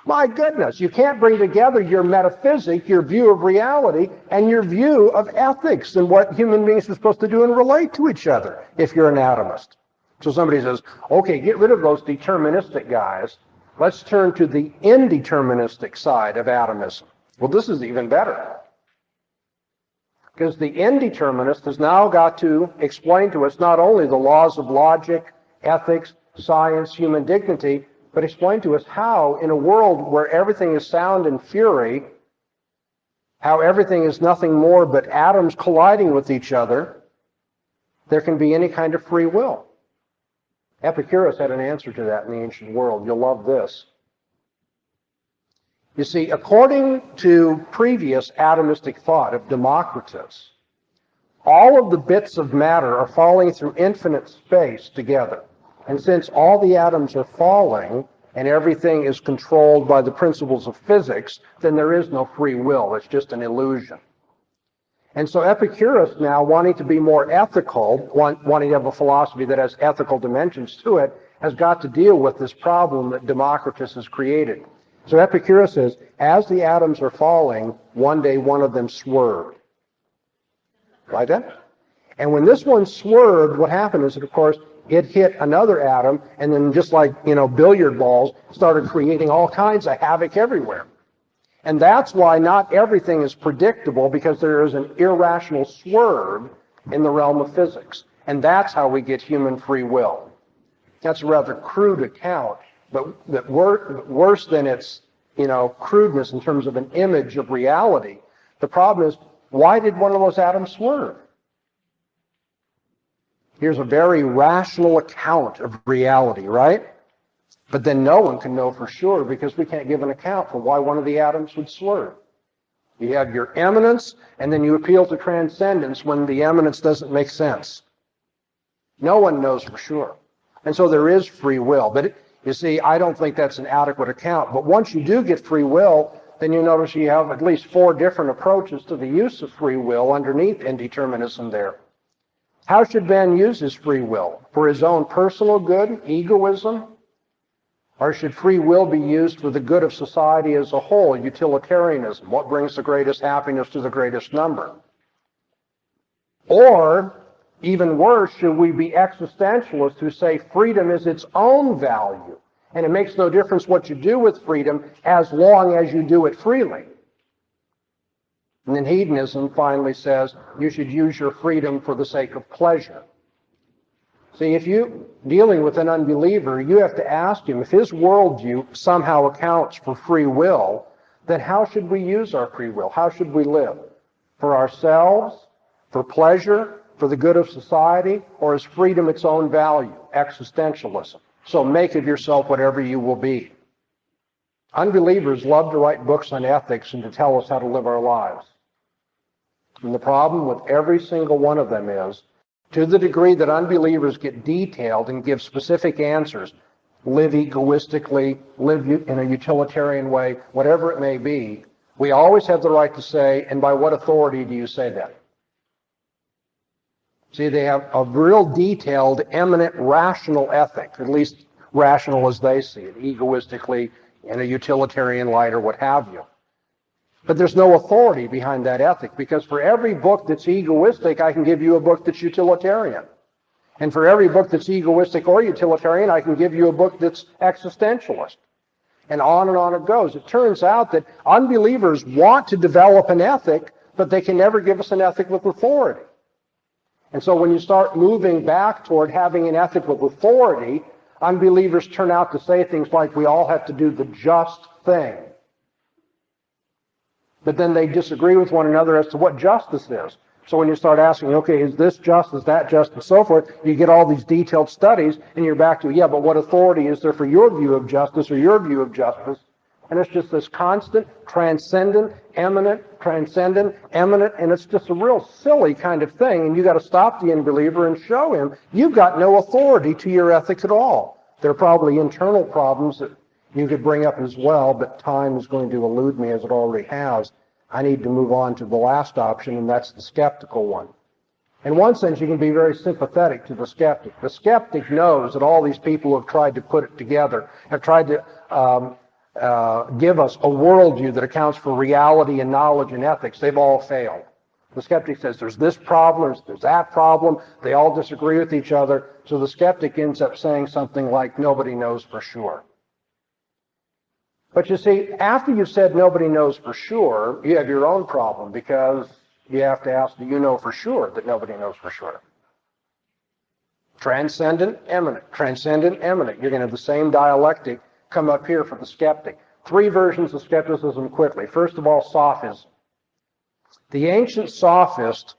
My goodness, you can't bring together your metaphysics, your view of reality, and your view of ethics and what human beings are supposed to do and relate to each other if you're an atomist. So somebody says, okay, get rid of those deterministic guys. Let's turn to the indeterministic side of atomism. Well, this is even better. Because the indeterminist has now got to explain to us not only the laws of logic, ethics, science, human dignity, but explain to us how, in a world where everything is sound and fury, how everything is nothing more but atoms colliding with each other, there can be any kind of free will. Epicurus had an answer to that in the ancient world. You'll love this. You see, according to previous atomistic thought of Democritus, all of the bits of matter are falling through infinite space together. And since all the atoms are falling and everything is controlled by the principles of physics, then there is no free will. It's just an illusion. And so Epicurus, now wanting to be more ethical, wanting to have a philosophy that has ethical dimensions to it, has got to deal with this problem that Democritus has created. So Epicurus says, as the atoms are falling, one day one of them swerved. Right then? And when this one swerved, what happened is that, of course, it hit another atom, and then just like, billiard balls, started creating all kinds of havoc everywhere. And that's why not everything is predictable, because there is an irrational swerve in the realm of physics. And that's how we get human free will. That's a rather crude account, but worse than its, crudeness in terms of an image of reality. The problem is, why did one of those atoms swerve? Here's a very rational account of reality, right? But then no one can know for sure, because we can't give an account for why one of the atoms would swerve. You have your eminence, and then you appeal to transcendence when the eminence doesn't make sense. No one knows for sure. And so there is free will. But you see, I don't think that's an adequate account. But once you do get free will, then you notice you have at least 4 different approaches to the use of free will underneath indeterminism there. How should man use his free will? For his own personal good, egoism? Or should free will be used for the good of society as a whole, utilitarianism? What brings the greatest happiness to the greatest number? Or, even worse, should we be existentialists who say freedom is its own value, and it makes no difference what you do with freedom as long as you do it freely? And then hedonism finally says you should use your freedom for the sake of pleasure. See, if you're dealing with an unbeliever, you have to ask him, if his worldview somehow accounts for free will, then how should we use our free will? How should we live? For ourselves? For pleasure? For the good of society? Or is freedom its own value? Existentialism. So make of yourself whatever you will be. Unbelievers love to write books on ethics and to tell us how to live our lives. And the problem with every single one of them is, to the degree that unbelievers get detailed and give specific answers, live egoistically, live in a utilitarian way, whatever it may be, we always have the right to say, and by what authority do you say that? See, they have a real detailed, eminent, rational ethic, at least rational as they see it, egoistically, in a utilitarian light or what have you. But there's no authority behind that ethic, because for every book that's egoistic, I can give you a book that's utilitarian. And for every book that's egoistic or utilitarian, I can give you a book that's existentialist. And on it goes. It turns out that unbelievers want to develop an ethic, but they can never give us an ethic with authority. And so when you start moving back toward having an ethic with authority, unbelievers turn out to say things like, we all have to do the just thing. But then they disagree with one another as to what justice is. So when you start asking, okay, is this just, is that just, and so forth, you get all these detailed studies, and you're back to, yeah, but what authority is there for your view of justice or your view of justice? And it's just this constant, transcendent, eminent, and it's just a real silly kind of thing. And you got to stop the unbeliever and show him you've got no authority to your ethics at all. There are probably internal problems that you could bring up as well, but time is going to elude me as it already has. I need to move on to the last option, and that's the skeptical one. In one sense, you can be very sympathetic to the skeptic. The skeptic knows that all these people who have tried to put it together, have tried to give us a worldview that accounts for reality and knowledge and ethics. They've all failed. The skeptic says there's this problem, there's that problem, they all disagree with each other, so the skeptic ends up saying something like, nobody knows for sure. But you see, after you've said nobody knows for sure, you have your own problem, because you have to ask, do you know for sure that nobody knows for sure? Transcendent, eminent. Transcendent, eminent. You're going to have the same dialectic come up here for the skeptic. Three versions of skepticism quickly. First of all, sophism. The ancient sophists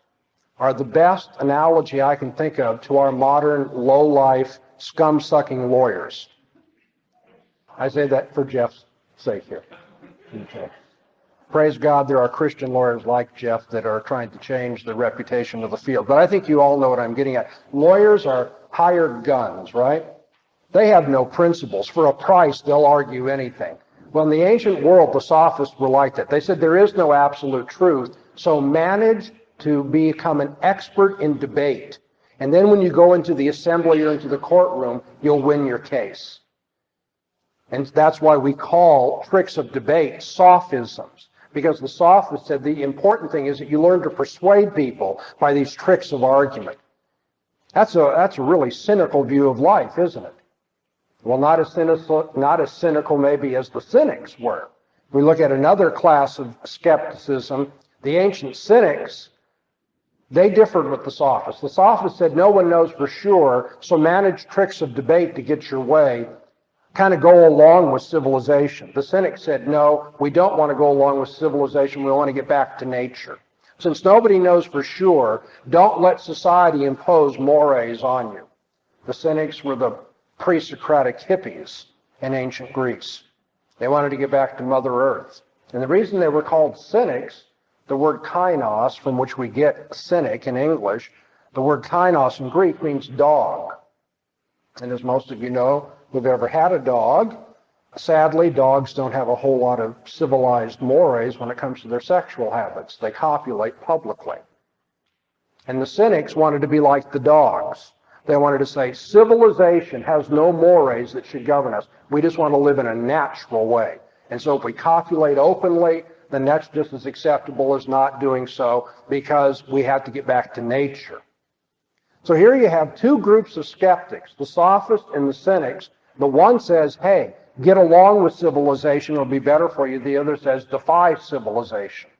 are the best analogy I can think of to our modern, low-life, scum-sucking lawyers. I say that for Jeff's sake here. Okay. Praise God, there are Christian lawyers like Jeff that are trying to change the reputation of the field. But I think you all know what I'm getting at. Lawyers are hired guns, right? They have no principles. For a price, they'll argue anything. Well, in the ancient world, the sophists were like that. They said there is no absolute truth, so manage to become an expert in debate. And then when you go into the assembly or into the courtroom, you'll win your case. And that's why we call tricks of debate sophisms. Because the sophists said the important thing is that you learn to persuade people by these tricks of argument. That's a really cynical view of life, isn't it? Well, not as cynical maybe as the cynics were. If we look at another class of skepticism, the ancient cynics, they differed with the sophists. The sophists said no one knows for sure, so manage tricks of debate to get your way. Kind of go along with civilization. The cynics said, no, we don't want to go along with civilization. We want to get back to nature. Since nobody knows for sure, don't let society impose mores on you. The cynics were the pre-Socratic hippies in ancient Greece. They wanted to get back to Mother Earth. And the reason they were called cynics, the word kainos, from which we get cynic in English, the word kainos in Greek means dog. And as most of you know, who've ever had a dog, sadly, dogs don't have a whole lot of civilized mores when it comes to their sexual habits. They copulate publicly. And the cynics wanted to be like the dogs. They wanted to say, civilization has no mores that should govern us. We just want to live in a natural way. And so if we copulate openly, then that's just as acceptable as not doing so, because we have to get back to nature. So here you have two groups of skeptics, the sophists and the cynics. The one says, hey, get along with civilization, it'll be better for you. The other says, defy civilization.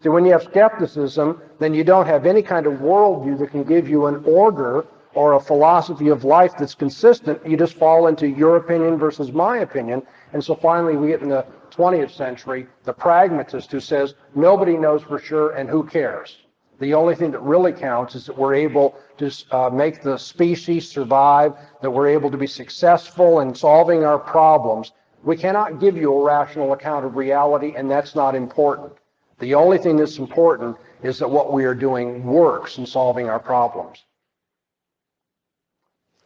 See, when you have skepticism, then you don't have any kind of worldview that can give you an order or a philosophy of life that's consistent. You just fall into your opinion versus my opinion. And so finally we get in the 20th century, the pragmatist who says, nobody knows for sure and who cares? The only thing that really counts is that we're able to make the species survive, that we're able to be successful in solving our problems. We cannot give you a rational account of reality, and that's not important. The only thing that's important is that what we are doing works in solving our problems.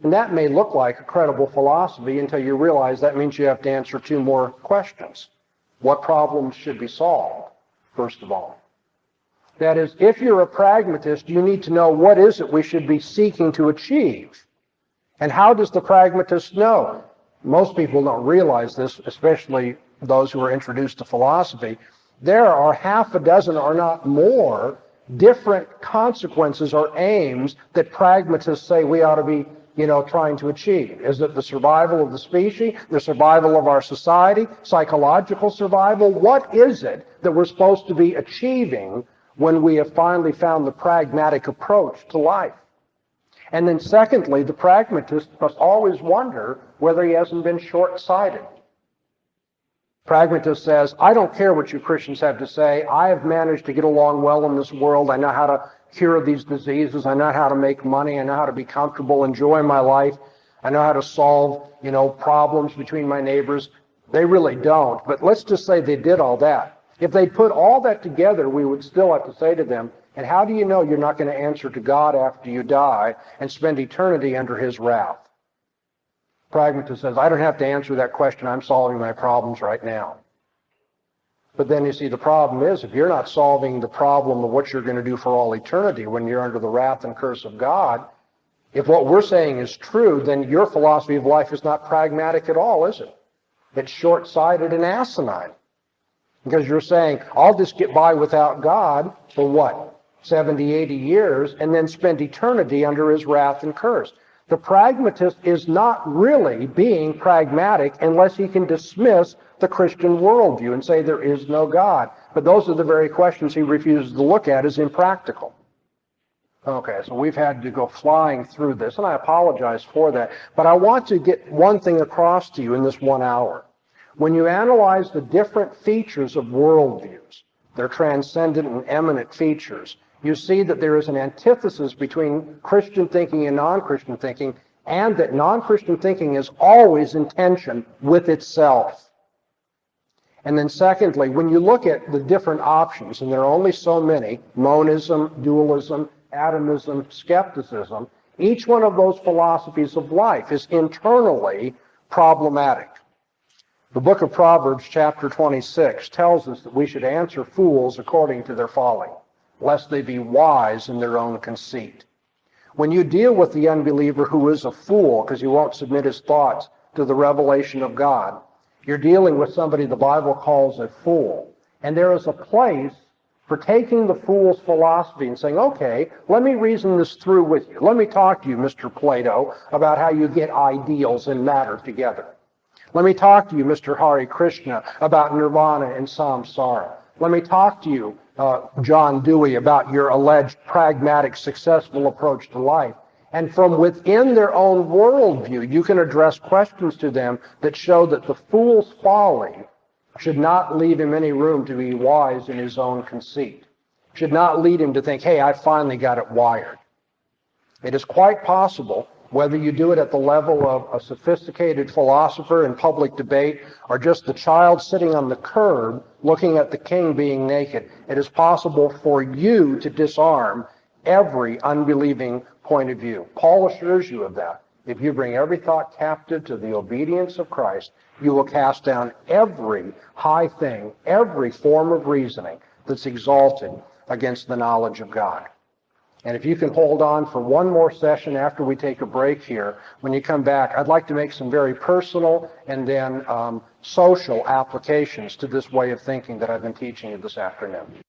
And that may look like a credible philosophy until you realize that means you have to answer two more questions. What problems should be solved, first of all? That is, if you're a pragmatist, you need to know what is it we should be seeking to achieve. And how does the pragmatist know? Most people don't realize this, especially those who are introduced to philosophy. There are half a dozen or not more different consequences or aims that pragmatists say we ought to be, trying to achieve. Is it the survival of the species, the survival of our society, psychological survival? What is it that we're supposed to be achieving when we have finally found the pragmatic approach to life? And then secondly, the pragmatist must always wonder whether he hasn't been short-sighted. Pragmatist says, I don't care what you Christians have to say. I have managed to get along well in this world. I know how to cure these diseases. I know how to make money. I know how to be comfortable, enjoy my life. I know how to solve, problems between my neighbors. They really don't. But let's just say they did all that. If they put all that together, we would still have to say to them, and how do you know you're not going to answer to God after you die and spend eternity under his wrath? Pragmatist says, I don't have to answer that question. I'm solving my problems right now. But then you see, the problem is, if you're not solving the problem of what you're going to do for all eternity when you're under the wrath and curse of God, if what we're saying is true, then your philosophy of life is not pragmatic at all, is it? It's short-sighted and asinine. Because you're saying, I'll just get by without God for what? 70, 80 years, and then spend eternity under his wrath and curse. The pragmatist is not really being pragmatic unless he can dismiss the Christian worldview and say there is no God. But those are the very questions he refuses to look at as impractical. Okay, so we've had to go flying through this, and I apologize for that. But I want to get one thing across to you in this 1 hour. When you analyze the different features of worldviews, their transcendent and eminent features, you see that there is an antithesis between Christian thinking and non-Christian thinking, and that non-Christian thinking is always in tension with itself. And then secondly, when you look at the different options, and there are only so many, monism, dualism, atomism, skepticism, each one of those philosophies of life is internally problematic. The book of Proverbs, chapter 26, tells us that we should answer fools according to their folly, lest they be wise in their own conceit. When you deal with the unbeliever who is a fool because he won't submit his thoughts to the revelation of God, you're dealing with somebody the Bible calls a fool. And there is a place for taking the fool's philosophy and saying, okay, let me reason this through with you. Let me talk to you, Mr. Plato, about how you get ideals and matter together. Let me talk to you, Mr. Hare Krishna, about nirvana and samsara. Let me talk to you, John Dewey, about your alleged pragmatic, successful approach to life. And from within their own worldview, you can address questions to them that show that the fool's folly should not leave him any room to be wise in his own conceit. Should not lead him to think, hey, I finally got it wired. It is quite possible, whether you do it at the level of a sophisticated philosopher in public debate or just the child sitting on the curb looking at the king being naked, it is possible for you to disarm every unbelieving point of view. Paul assures you of that. If you bring every thought captive to the obedience of Christ, you will cast down every high thing, every form of reasoning that's exalted against the knowledge of God. And if you can hold on for one more session after we take a break here, when you come back, I'd like to make some very personal and then social applications to this way of thinking that I've been teaching you this afternoon.